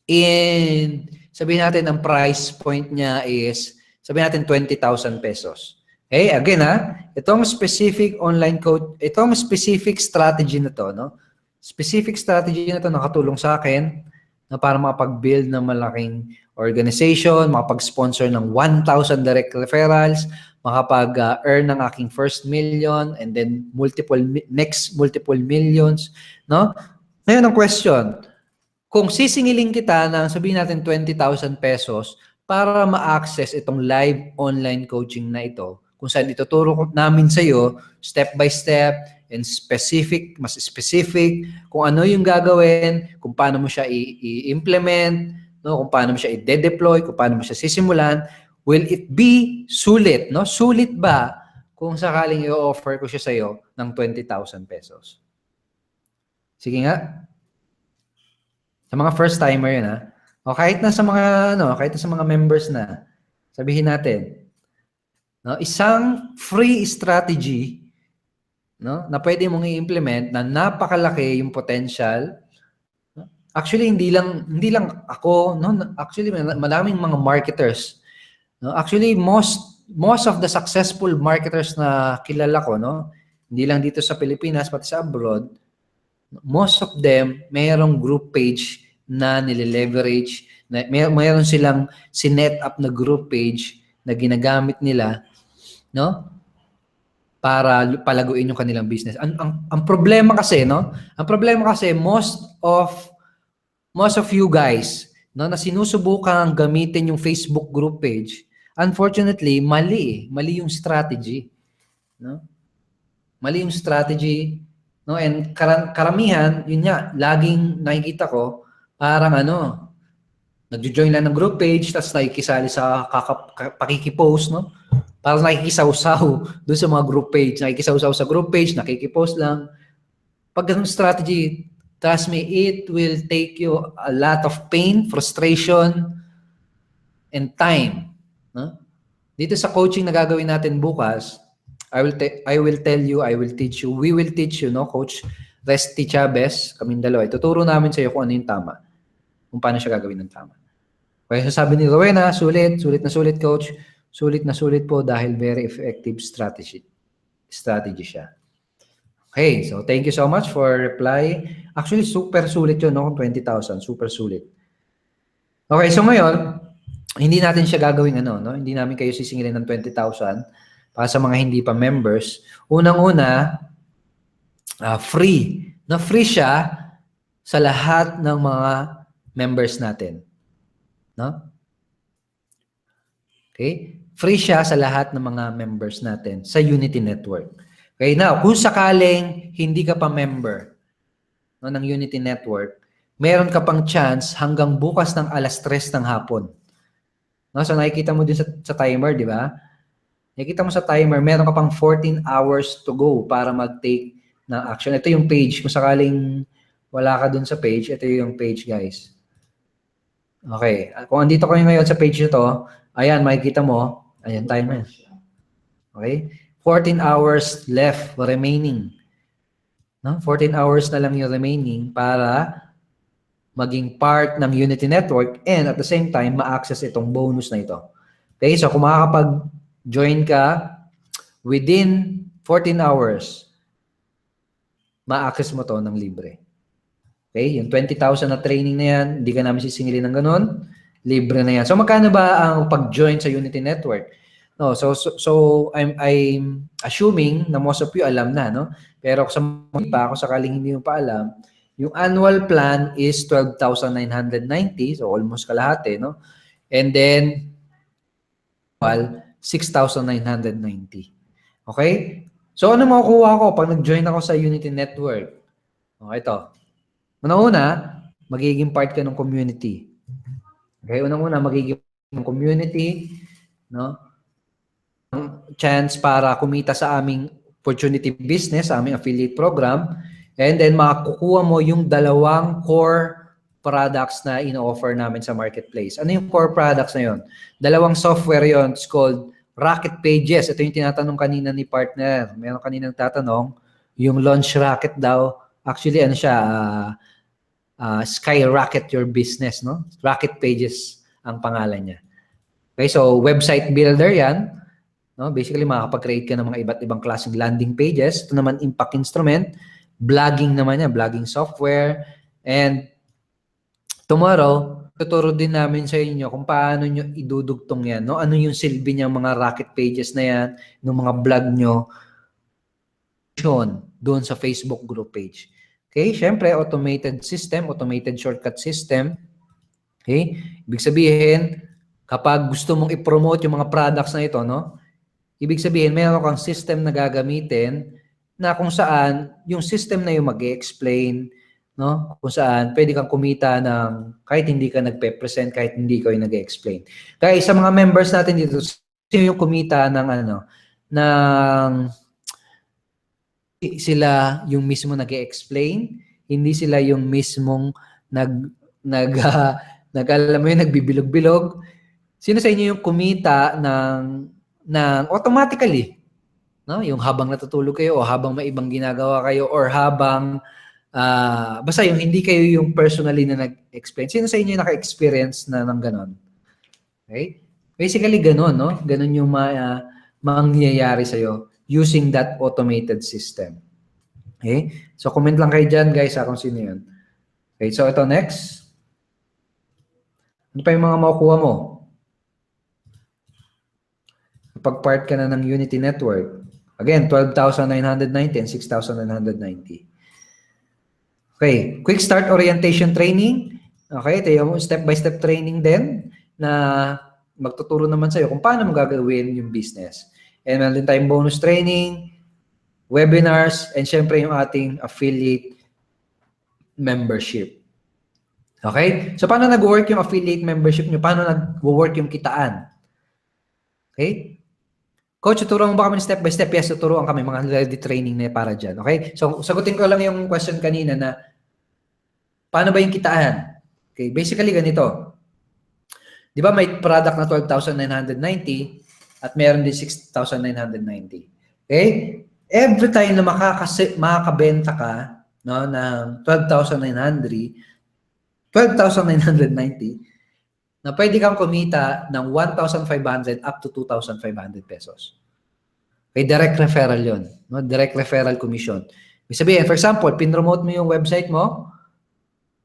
S1: And sabihin natin ang price point niya is, sabihin natin 20,000 pesos. Okay, again itong specific online coach, itong specific strategy na to, no? Specific strategy na to nakatulong sa akin na para makapag-build ng malaking organization, makapag-sponsor ng 1,000 direct referrals, makapag-earn ng aking first million and then multiple millions, no? Ngayon ang question, kung sisingilin kita ng sabihin natin 20,000 pesos para ma-access itong live online coaching na ito, kung saan ituturo namin sa iyo step by step and specific, mas specific, kung ano yung gagawin, kung paano mo siya i-implement, no? Kung paano mo siya i-deploy, kung paano mo siya sisimulan, will it be sulit, no? Sulit ba kung sakaling i-offer ko siya sa iyo ng 20,000 pesos? Sige nga. Sa mga first timer yun o kahit na sa mga kahit na sa mga members na, sabihin natin, no, isang free strategy, no, na pwede mong i-implement na napakalaki yung potential. Actually hindi lang ako, no, actually maraming mga marketers, no. Actually most of the successful marketers na kilala ko, no, hindi lang dito sa Pilipinas pati sa abroad, most of them mayroong group page na nile-leverage, na mayroon silang sinet up na group page na ginagamit nila, no, para palaguin yung kanilang business. Ang problema kasi, no, ang problema kasi most of you guys, no, na sinusubukan gamitin yung Facebook group page, unfortunately mali yung strategy, no? Mali yung strategy, no, and karamihan yun nga laging nakikita ko parang nagjo-join lang ng group page tapos nakikisali sa pakikipost, no? Parang nakikisaw-saw doon sa mga group page, nakikisaw-saw sa group page, nakikipost lang. Pag ganung strategy, trust me, it will take you a lot of pain, frustration, and time, no? Dito sa coaching na gagawin natin bukas, I will tell you, I will teach you, we will teach you, no, Coach Resty Chavez, kaming dalawa. Ituturo namin sa iyo kung ano yung tama, kung paano siya gagawin ng tama. Kaya sabi ni Rowena, sulit na sulit, Coach. Sulit na sulit po dahil very effective strategy siya. Okay, so thank you so much for reply. Actually, super sulit yun, no? 20,000, super sulit. Okay, so ngayon, hindi natin siya gagawin no? Hindi namin kayo sisingilin ng 20,000 para sa mga hindi pa members. Unang-una, free. Na free siya sa lahat ng mga members natin. No? Okay? Free siya sa lahat ng mga members natin sa Unity Network. Okay, now, kung sakaling hindi ka pa member, no, ng Unity Network, meron ka pang chance hanggang bukas ng 3:00 ng hapon. No, so nakikita mo din sa timer, di ba? Nakikita mo sa timer, meron ka pang 14 hours to go para mag-take ng action. Ito yung page. Kung sakaling wala ka dun sa page, ito yung page, guys. Okay. Kung andito kayo ngayon sa page ito, ayan, makikita mo. Ayan, timer. Okay? 14 hours left remaining. No? 14 hours na lang yung remaining para maging part ng Unity Network and at the same time, ma-access itong bonus na ito. Okay? So, kung makakapag-join ka within 14 hours, ma-access mo to ng libre. Okay? Yung 20,000 na training na yan, hindi ka namin sisingilin ng ganun, libre na yan. So, magkano ba ang pag-join sa Unity Network? No, so I'm assuming na most of you alam na, no? Pero sa mga pa, kung sakaling hindi mo pa alam, yung annual plan is 12,990, so almost kalahati, no? And then 6,990. Okay? So ano makukuha ko pag nag-join ako sa Unity Network? Okay, ito. Una-una, magiging part ka ng community. Okay, unang-una magiging community, no? Chance para kumita sa aming opportunity business, sa aming affiliate program, and then makukuha mo yung 2 core products na ino-offer namin sa marketplace. Ano yung core products na yun? 2 software yun. It's called Rocket pages. Ito yung tinatanong kanina ni partner. Meron kaninang tatanong, yung launch rocket daw, actually ano siya, skyrocket your business, no? Rocket pages ang pangalan niya. Okay, so website builder yan. No? Basically, makakapag-create ka ng mga iba't ibang klaseng landing pages. Ito naman, impact instrument. Blogging naman yan, blogging software. And tomorrow, tuturo din namin sa inyo kung paano nyo idudugtong yan. No? Ano yung silbi niyang mga rocket pages na yan, ng mga blog nyo, doon sa Facebook group page. Okay, syempre, automated system, automated shortcut system. Okay, ibig sabihin, kapag gusto mong i-promote yung mga products na ito, no? Ibig sabihin, mayroon kang system na gagamitin na kung saan yung system na yung mag-explain, no? Kung saan pwede kang kumita ng kahit hindi ka nagpe-present, kahit hindi ka yung nag-explain. Kaya sa mga members natin dito, sino yung kumita ng ng sila yung mismo nag-explain, hindi sila yung mismong alam mo yun, nagbibilog-bilog. Sino sa inyo yung kumita ng automatically, no? Yung habang natutulog kayo o habang may ibang ginagawa kayo or habang basta yung hindi kayo yung personally na nag-explain. Sino sa inyo yung naka-experience na ng ganon? Okay? Basically ganon, no? Ganon yung mangyayari sa'yo using that automated system. Okay? So comment lang kayo dyan guys kung sino yun. Okay, so ito next. Ano pa yung mga makukuha mo? Kapag part ka na ng Unity Network. Again, 12,990 and 6,990. Okay, quick start orientation training. Okay, ito yung step-by-step training din na magtuturo naman sa'yo kung paano mo gagawin yung business. And meron din tayong bonus training, webinars, and syempre yung ating affiliate membership. Okay? So, paano nag-work yung affiliate membership nyo? Paano nag-work yung kitaan? Okay? Coach, tuturuan mo ba kami step by step? Yes, tuturuan kami. Mga ready training na para dyan. Okay? So, sagutin ko lang yung question kanina na paano ba yung kitaan? Okay, basically ganito. Di ba may product na 12,990 at meron din 6,990. Okay? Every time na makakabenta ka no, ng 12,990 na pwede kang kumita ng 1,500 up to 2,500 pesos. Okay, direct referral yun. No? Direct referral commission. Ibig sabihin, for example, pinromote mo yung website mo.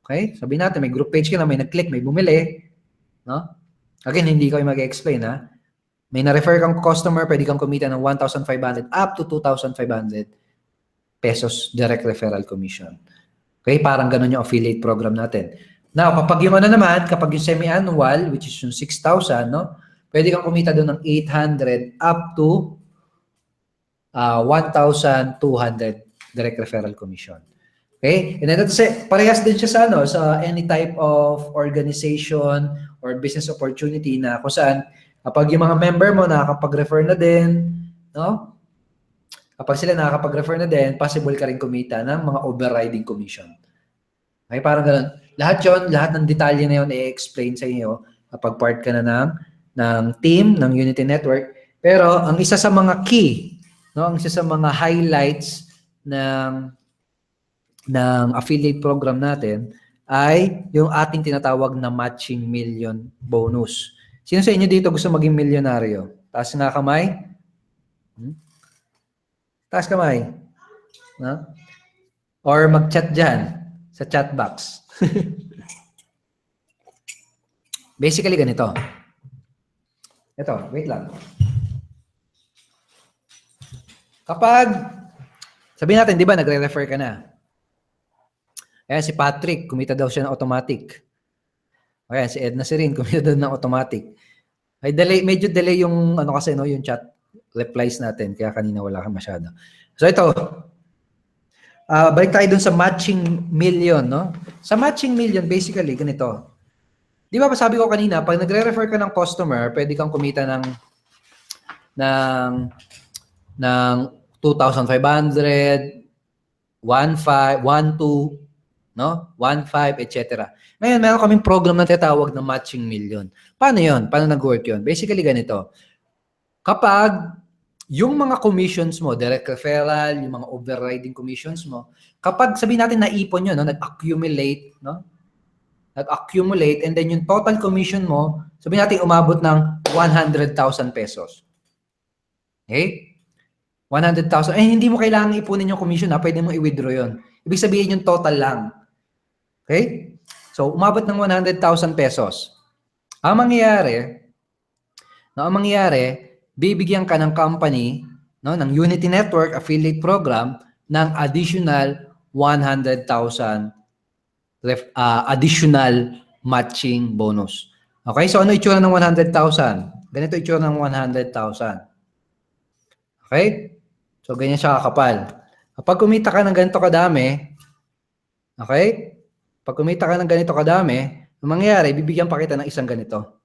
S1: Okay? Sabihin natin, may group page ka na, may nag-click, may bumili. No? Again, hindi ko yung mag-explain, ha? May na-refer kang customer, pwede kang kumita ng 1,500 up to 2,500 pesos direct referral commission. Okay? Parang ganun yung affiliate program natin. Now, kapag yung naman, kapag yung semi-annual, which is yung 6,000, no? Pwede kang kumita doon ng 800 up to 1,200 direct referral commission. Okay? And then parehas din siya sa any type of organization or business opportunity na kung saan kapag yung mga member mo nakakapag-refer na din, no? Kapag sila nakakapag-refer na din, possible ka rin kumita ng mga overriding commission. Okay, parang ganun. Lahat ng detalye na yun i-explain sa inyo kapag part ka na ng team, ng Unity Network. Pero ang isa sa mga key, no, ang isa sa mga highlights ng affiliate program natin ay yung ating tinatawag na matching million bonus. Sino sa inyo dito gusto maging milyonaryo? Taas nga kamay. Taas kamay. No? Or mag-chat dyan sa chat box. Basically, ganito. Ito, wait lang. Kapag, sabihin natin, di ba, nagre-refer ka na. Ayan, si Patrick, kumita daw siya ng automatic. Ayan, si Edna Sirin, kumita daw ng automatic. Ay, medyo delay yung, kasi, no, yung chat replies natin, kaya kanina wala ka masyado. So, ito, balik tayo dun sa matching million, no? Sa matching million, basically, ganito. Di ba, sabi ko kanina, pag nagre-refer ka ng customer, pwede kang kumita ng 2,500, 1,500, 1,200, no? 1,500, etc. Ngayon, meron kaming program na tinatawag na matching million. Paano yun? Paano nag-work yun? Basically, ganito. Kapag yung mga commissions mo, direct referral, yung mga overriding commissions mo, kapag sabihin natin naipon yun, no, nag-accumulate, no? Nag-accumulate, and then yung total commission mo, sabihin natin umabot ng 100,000 pesos. Okay? 100,000. Eh, hindi mo kailangan ipunin yung commission, ha? Pwede mo i-withdraw yun. Ibig sabihin yung total lang. Okay? So, umabot ng 100,000 pesos. Ang mangyayari, bibigyan ka ng company, no, ng Unity Network Affiliate Program ng additional 100,000 additional matching bonus. Okay? So, ano itsura ng 100,000? Ganito itsura ng 100,000. Okay? So, ganyan siya kakapal. Kapag kumita ka ng ganito kadami, okay? Pag kumita ka ng ganito kadami, ang mangyayari, bibigyan pa kita ng isang ganito.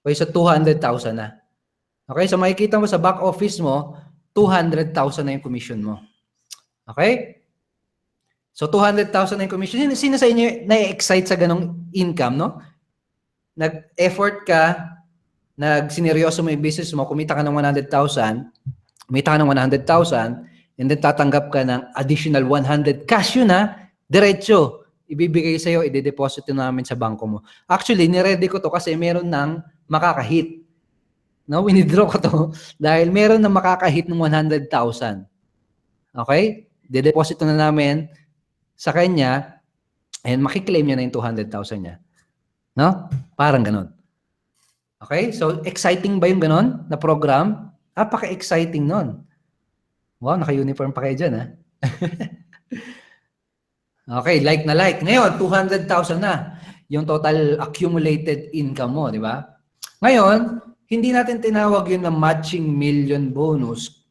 S1: Okay, so 200,000 na. Okay, so makikita mo sa back office mo, 200,000 na yung commission mo. Okay? So 200,000 na yung commission. Sino sa inyo na-excite sa ganong income, no? Nag-effort ka, nagsineryoso mo yung business mo, kumita ka ng 100,000, kumita ka ng 100,000, and then tatanggap ka ng additional 100 cash yun, ha? Diretso. Ibibigay sa'yo, ide-deposit namin sa bangko mo. Actually, niready ko to kasi meron ng makakahit. No, winidraw ko to dahil meron na makakahit ng 100,000. Okay? De-deposit na namin sa kanya and makiklaim niya na yung 200,000 niya. No? Parang ganun. Okay? So, exciting ba yung ganun na program? Napaka-exciting nun. Wow, naka-uniform pa kayo dyan, ha? Okay, like na like. Ngayon, 200,000 na yung total accumulated income mo, di ba? Ngayon, hindi natin tinawag yun na matching million bonus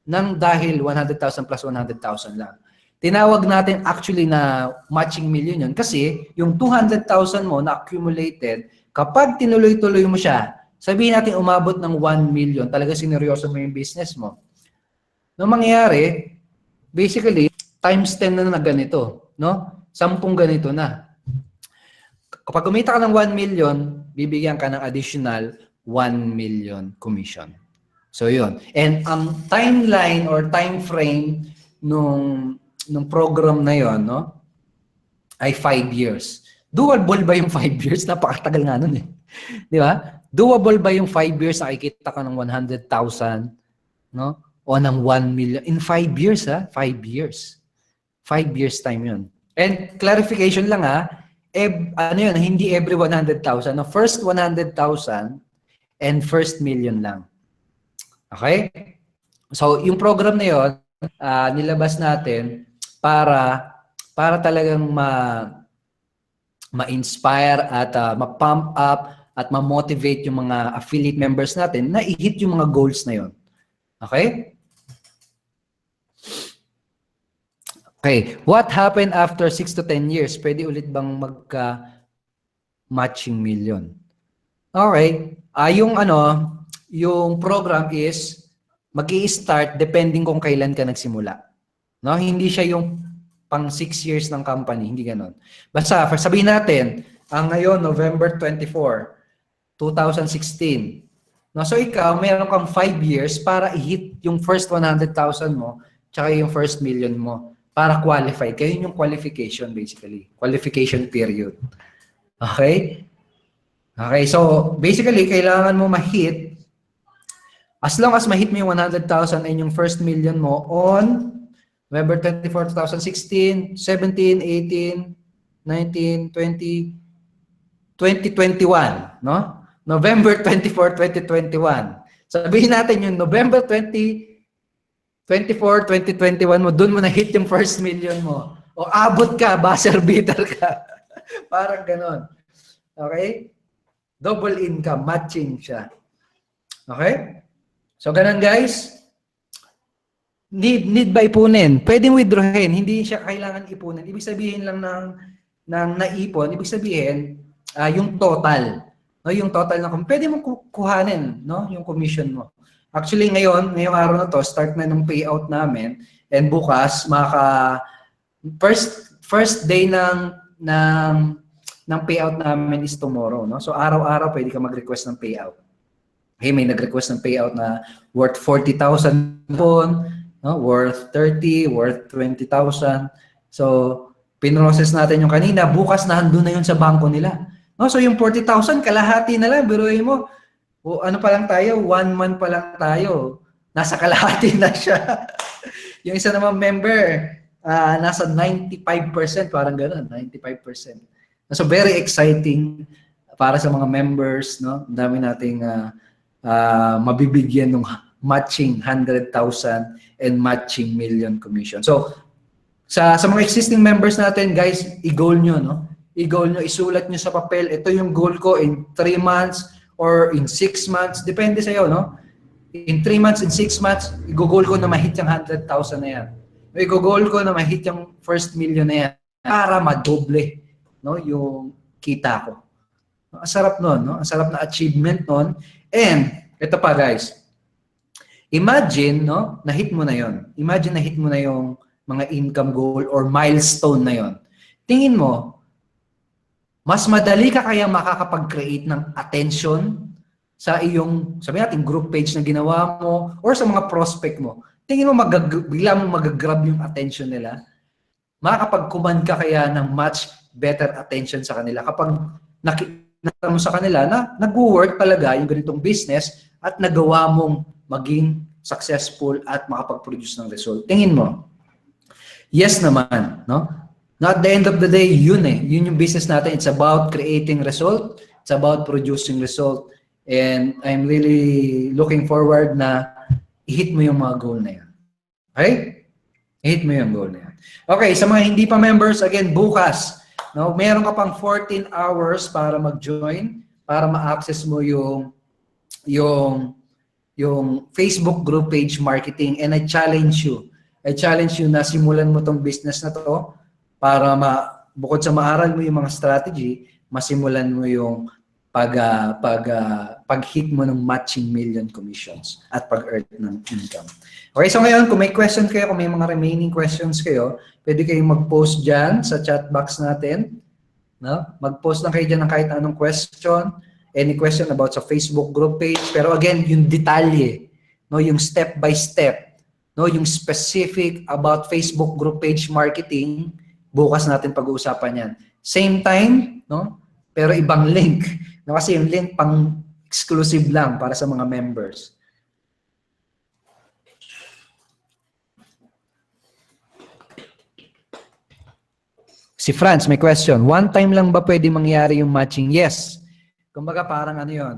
S1: nang dahil 100,000 plus 100,000 lang. Tinawag natin actually na matching million yun kasi yung 200,000 mo na accumulated, kapag tinuloy-tuloy mo siya, sabihin natin umabot ng 1 million, talaga sineryoso mo yung business mo. Nung mangyayari, basically, times 10 na ganito, no? 10 ganito na. Kapag kumita ka ng 1 million, bibigyan ka ng additional 1 million commission. So, yun. And ang timeline or time frame nung program na yon, no, ay 5 years. Doable ba yung 5 years? Napakatagal nga nun eh. Di ba? Doable ba yung 5 years na kikita ka ng 100,000, no? O ng 1 million? In 5 years, ha? 5 years. 5 years time yun. And clarification lang, ha? Ano yun? Hindi every 100,000. No? First 100,000 and first million lang. Okay? So, yung program na yun, nilabas natin para talagang ma-inspire at ma-pump up at ma-motivate yung mga affiliate members natin na i-hit yung mga goals na yun. Okay? Okay. What happened after 6 to 10 years? Pwede ulit bang magka-matching million? Okay. Yung program is mag-i-start depending kung kailan ka nagsimula. No, hindi siya yung pang 6 years ng company, hindi ganoon. Basta sabihin natin, ngayon November 24, 2016. No, so ikaw mayroon kang 5 years para i-hit yung first 100,000 mo tsaka yung first million mo para qualify. Kaya yun yung qualification basically. Qualification period. Okay? Okay, so basically, kailangan mo ma-hit, as long as ma-hit mo yung 100,000 and yung first million mo on November 24, 2016, 17, 18, 19, 20, 2021, no? November 24, 2021. Sabihin natin yung November 24, 2021 mo, dun mo na-hit yung first million mo. O abot ka, buzzer beater ka. Parang ganon. Okay? Double income, matching siya. Okay? So, ganun guys. Need ba ipunin? Pwedeng withdrawin. Hindi siya kailangan ipunin. Ibig sabihin lang ng naipon, ibig sabihin, yung total. No, yung total na, pwede mo kuhanin, no, yung commission mo. Actually, ngayong araw na to, start na ng payout namin. And bukas, first day ng payout namin is tomorrow, no? So araw-araw pwede ka mag-request ng payout. Hey, may nag-request ng payout na worth 40,000 po, no? Worth 30, worth 20,000. So, pinrocess natin yung kanina, bukas na handun na yun sa bangko nila. No? So, yung 40,000, kalahati na lang, biruin mo. O, ano pa lang tayo, 1 month pa lang tayo. Nasa kalahati na siya. Yung isa namang member, nasa 95%, parang gano'n, 95%. So, very exciting para sa mga members, no? Ang dami nating mabibigyan ng matching 100,000 and matching million commission. So, sa mga existing members natin, guys, i-goal nyo, no? I-goal nyo, isulat nyo sa papel, ito yung goal ko in 3 months or in 6 months, depende sa'yo, no? In 3 months, in 6 months, i-goal ko na ma-hit yung 100,000 na yan. I-goal ko na ma-hit yung first million na yan para madoble, no, yung kita ko. Ang sarap nun, no? Ang sarap na achievement nun. And, ito pa guys, imagine, no, na-hit mo na yon. Imagine na-hit mo na yung mga income goal or milestone na yon. Tingin mo, mas madali ka kaya makakapag-create ng attention sa iyong, sabi natin, group page na ginawa mo or sa mga prospect mo. Tingin mo, bigla mo mag-grab yung attention nila. Makakapag-command ka kaya ng much better attention sa kanila kapag nakita mo sa kanila na nag-work talaga yung ganitong business at nagawa mong maging successful at makapag-produce ng result. Tingin mo, yes naman, no? At the end of the day, yun yung business natin. It's about creating result. It's about producing result. And I'm really looking forward na i-hit mo yung mga goal na yan. Okay? I-hit mo yung goal na yan. Okay, sa mga hindi pa members, again, bukas, no, meron ka pang 14 hours para mag-join, para ma-access mo yung Facebook group page marketing. And I challenge you na simulan mo tong business na to para bukod sa maaral mo yung mga strategy, masimulan mo yung pag-hit mo ng matching million commissions at pag-earn ng income. Okay, so ngayon, kung may question kayo, kung may mga remaining questions kayo, pwede kayong mag-post dyan sa chat box natin. No? Mag-post lang kayo dyan ng kahit anong question, any question about sa Facebook group page. Pero again, yung detalye, no? Yung step by step, no? Yung specific about Facebook group page marketing, bukas natin pag-uusapan yan. Same time, no? Pero ibang link. No? Kasi yung link pang exclusive lang para sa mga members. Si Franz, may question. One time lang ba pwede mangyari yung matching? Yes. Kumbaga parang ano yun,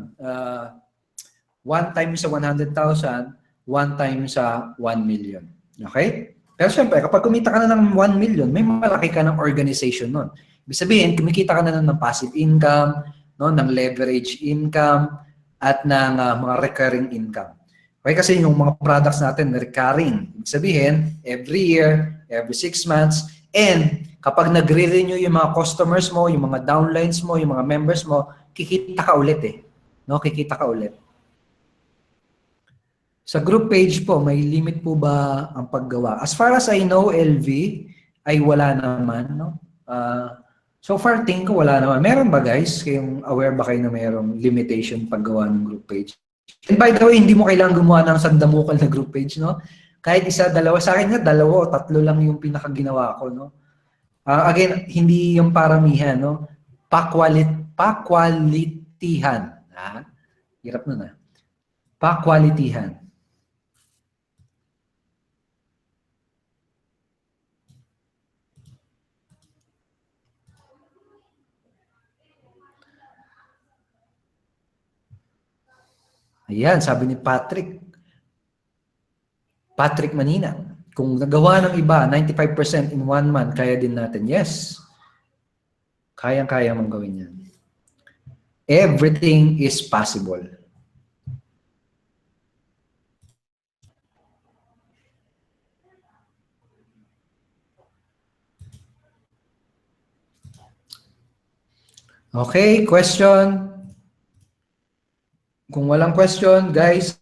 S1: one time sa 100,000, one time sa 1 million. Okay? Pero syempre, kapag kumita ka na ng 1 million, may malaki ka ng organization nun. Ibig sabihin, kumikita ka na ng passive income, no, ng leverage income, at ng mga recurring income. Okay? Kasi yung mga products natin, recurring. Ibig sabihin, every year, every 6 months, and kapag nagre-renew yung mga customers mo, yung mga downlines mo, yung mga members mo, kikita ka ulit No? Kikita ka ulit. Sa group page po, may limit po ba ang paggawa? As far as I know, LV, ay wala naman. No? So far, tingin ko wala naman. Meron ba guys? Kayong aware ba kayo na mayroong limitation paggawa ng group page? And by the way, hindi mo kailangan gumawa ng sandamukal na group page. No? Kahit isa, dalawa. Sa akin nga, 2 o 3 lang yung pinakaginawa ko. No? Again, hindi yung paramihan. No? Pa-qualitihan. Hirap nun Pa-qualitihan. Ayan, sabi ni Patrick Manina, kung nagawa ng iba, 95% in 1 month, kaya din natin. Yes. Kayang-kaya mong gawin yan. Everything is possible. Okay, question? Kung walang question, guys,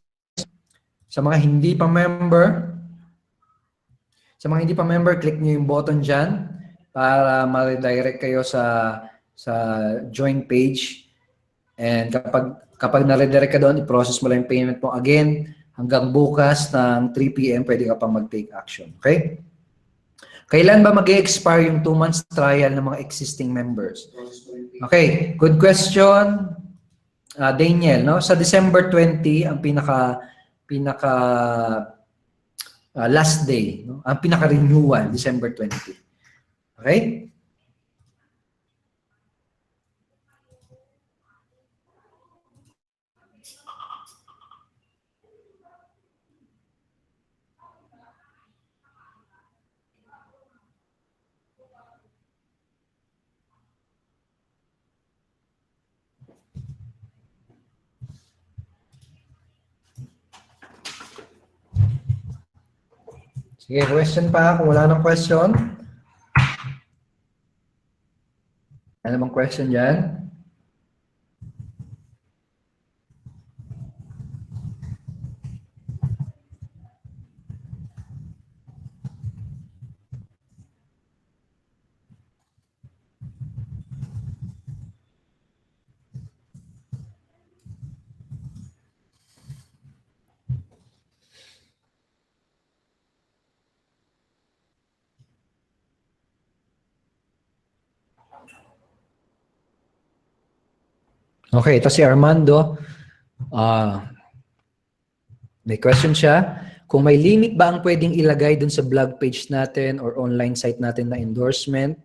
S1: sa mga hindi pa member, click nyo yung button dyan para ma-redirect kayo sa join page. And Kapag na-redirect ka doon, i-process mo lang yung payment mo again. Hanggang bukas ng 3 p.m. pwede ka pang mag-take action. Okay? Kailan ba mag-expire yung 2 months trial ng mga existing members? Okay, good question. Daniel, no? Sa December 20, ang pinaka last day, no? Ang pinaka-renewal, December 20. Okay? Sige, question pa. Kung wala nang question. Ano bang question dyan? Okay, ito si Armando. May question siya. Kung may limit ba ang pwedeng ilagay dun sa blog page natin or online site natin na endorsement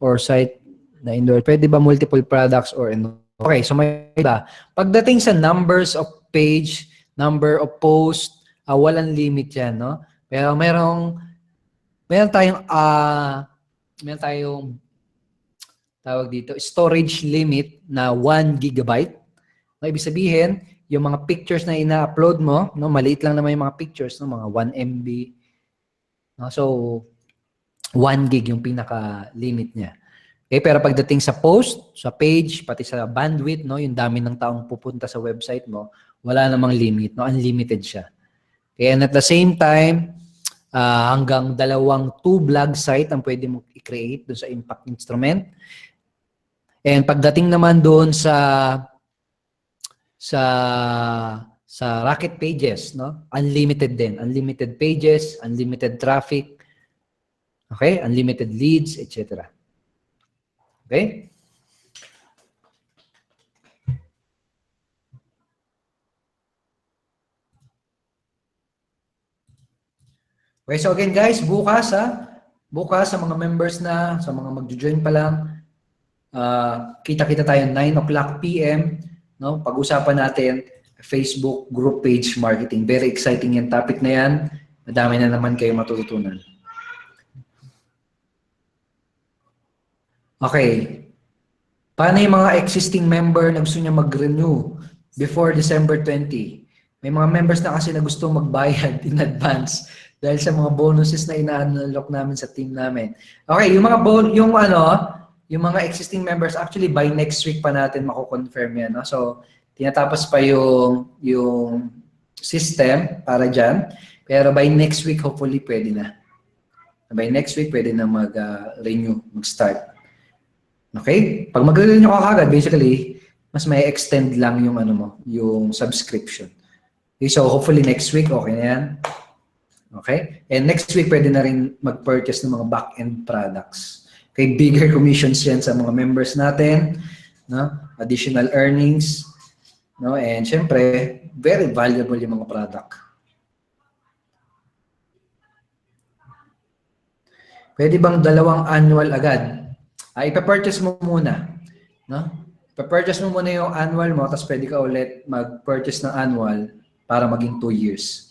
S1: or site na endorse? Pwede ba multiple products or okay, so may iba. Pagdating sa numbers of page, number of post, walang limit yan, no? Pero meron tayong tawag dito, storage limit na 1 gigabyte. No, ibig sabihin, yung mga pictures na ina-upload mo, no, maliit lang naman yung mga pictures, no, mga 1 MB. No, so 1 gig yung pinaka-limit niya. Okay, pero pagdating sa post, sa page, pati sa bandwidth, no, yung dami ng taong pupunta sa website mo, wala namang limit, no, unlimited siya. Okay, and at the same time, hanggang 2 blog site ang pwede mo i-create doon sa impact instrument. And pagdating naman doon sa Rocket Pages, no? Unlimited din, unlimited pages, unlimited traffic. Okay? Unlimited leads, etc. Okay? Okay, so again guys, bukas sa mga members na, sa mga magjo-join pa lang, kita-kita tayo 9 o'clock PM, no? Pag-usapan natin Facebook group page marketing. Very exciting yung topic na yan. Madami na naman kayo matututunan. Okay. Paano yung mga existing member na gusto niya mag-renew before December 20? May mga members na kasi na gusto magbayad in advance dahil sa mga bonuses na ina-unlock namin sa team namin. Okay, yung mga existing members, actually by next week pa natin mako-confirm yan. No? So, tinatapos pa yung system para dyan. Pero by next week, hopefully, pwede na. By next week, pwede na mag-renew, mag-start. Okay? Pag mag-renew ka kagad, basically, mas may extend lang yung yung subscription. Okay, so hopefully next week, okay na yan. Okay? And next week, pwede na rin mag-purchase ng mga back-end products. Okay, bigger commissions yan sa mga members natin, no? Additional earnings, no? And syempre, very valuable yung mga product. Pwede bang 2 annual agad? Ipa-purchase mo muna, no? Ipa-purchase mo muna yung annual mo, tapos pwede ka ulit mag-purchase ng annual para maging 2 years.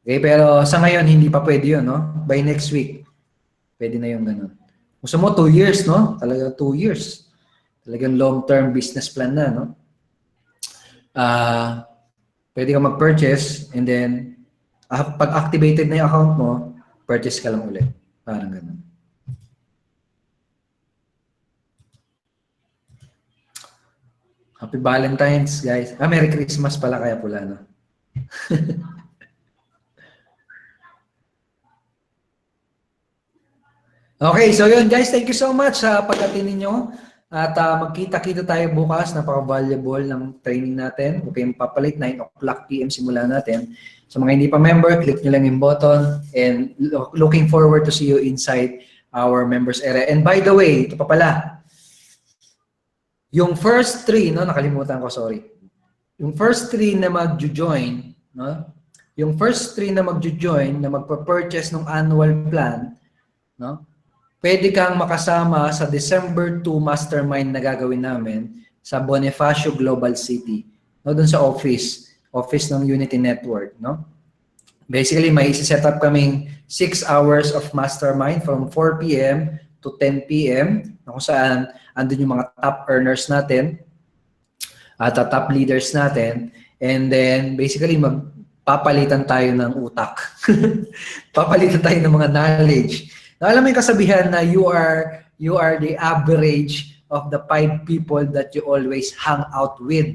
S1: Okay, pero sa ngayon, hindi pa pwede yun, no? By next week, pwede na yung ganun. Gusto mo 2 years, no? Talaga 2 years. Talagang long-term business plan na, no? Pwede ka mag-purchase and then pag activated na yung account mo, purchase ka lang ulit. Parang ganun. Happy Valentine's, guys. Merry Christmas pala kaya pula, no? Okay, so yun guys, thank you so much sa pag-attend ninyo. At magkita-kita tayo bukas. Napaka-valuable ng training natin. Huwag kayong papalit. 9 o'clock PM simula natin. Sa mga hindi pa member, click nyo lang yung button. And looking forward to see you inside our members area. And by the way, ito pa pala. Yung first 3, no, nakalimutan ko, sorry. Yung first 3 na mag-join, no? Yung first 3 na mag-join, na magpa-purchase ng annual plan, no? Pwede kang makasama sa December 2 mastermind na gagawin namin sa Bonifacio Global City. No, doon sa office ng Unity Network, no? Basically, may isi-set up kaming 6 hours of mastermind from 4 PM to 10 PM, kung saan andun yung mga top earners natin at top leaders natin, and then basically magpapalitan tayo ng utak. Papalitan tayo ng mga knowledge. Now, alam mo yung kasabihan na you are the average of the 5 people that you always hang out with.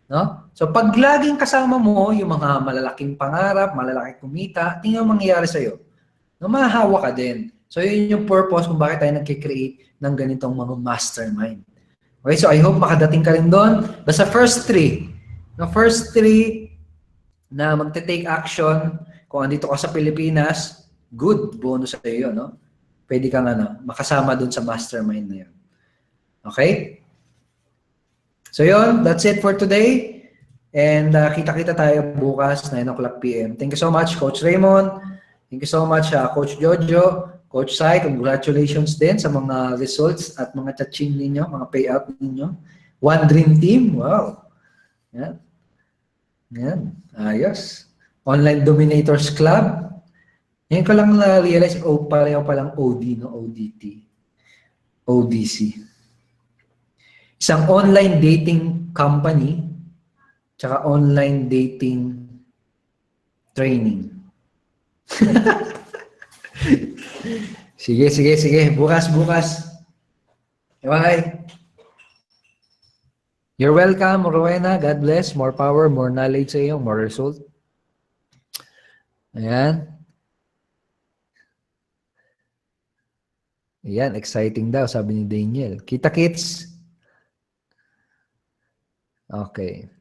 S1: No? So pag laging kasama mo yung mga malalaking pangarap, malalaking kumita, tingnan mo mangyayari sa'yo. No, mahahawa ka din. So yun yung purpose kung bakit tayo nagkikreate ng ganitong mga mastermind. Okay, so I hope makadating ka rin doon. Basta first 3. No, first 3 na magte-take action kung andito ka sa Pilipinas, good bonus sa iyo, no? Pwede kang makasama dun sa mastermind na yun. Okay? So yun, that's it for today. And kita-kita tayo bukas, 9 o'clock PM. Thank you so much, Coach Raymond. Thank you so much, Coach Jojo. Coach Sai, congratulations din sa mga results at mga cha-ching ninyo, mga payout ninyo. One Dream Team, wow. Yan. Yan, ayos. Online Dominators Club. Ngayon ko lang na-realize, pareho palang OD, no? ODT. ODC. Isang online dating company, tsaka online dating training. Sige. Bukas. Bye. You're welcome, Rowena. God bless. More power, more knowledge sa iyo, more result. Ayan. Ayan, exciting daw, sabi ni Daniel. Kita kits. Okay.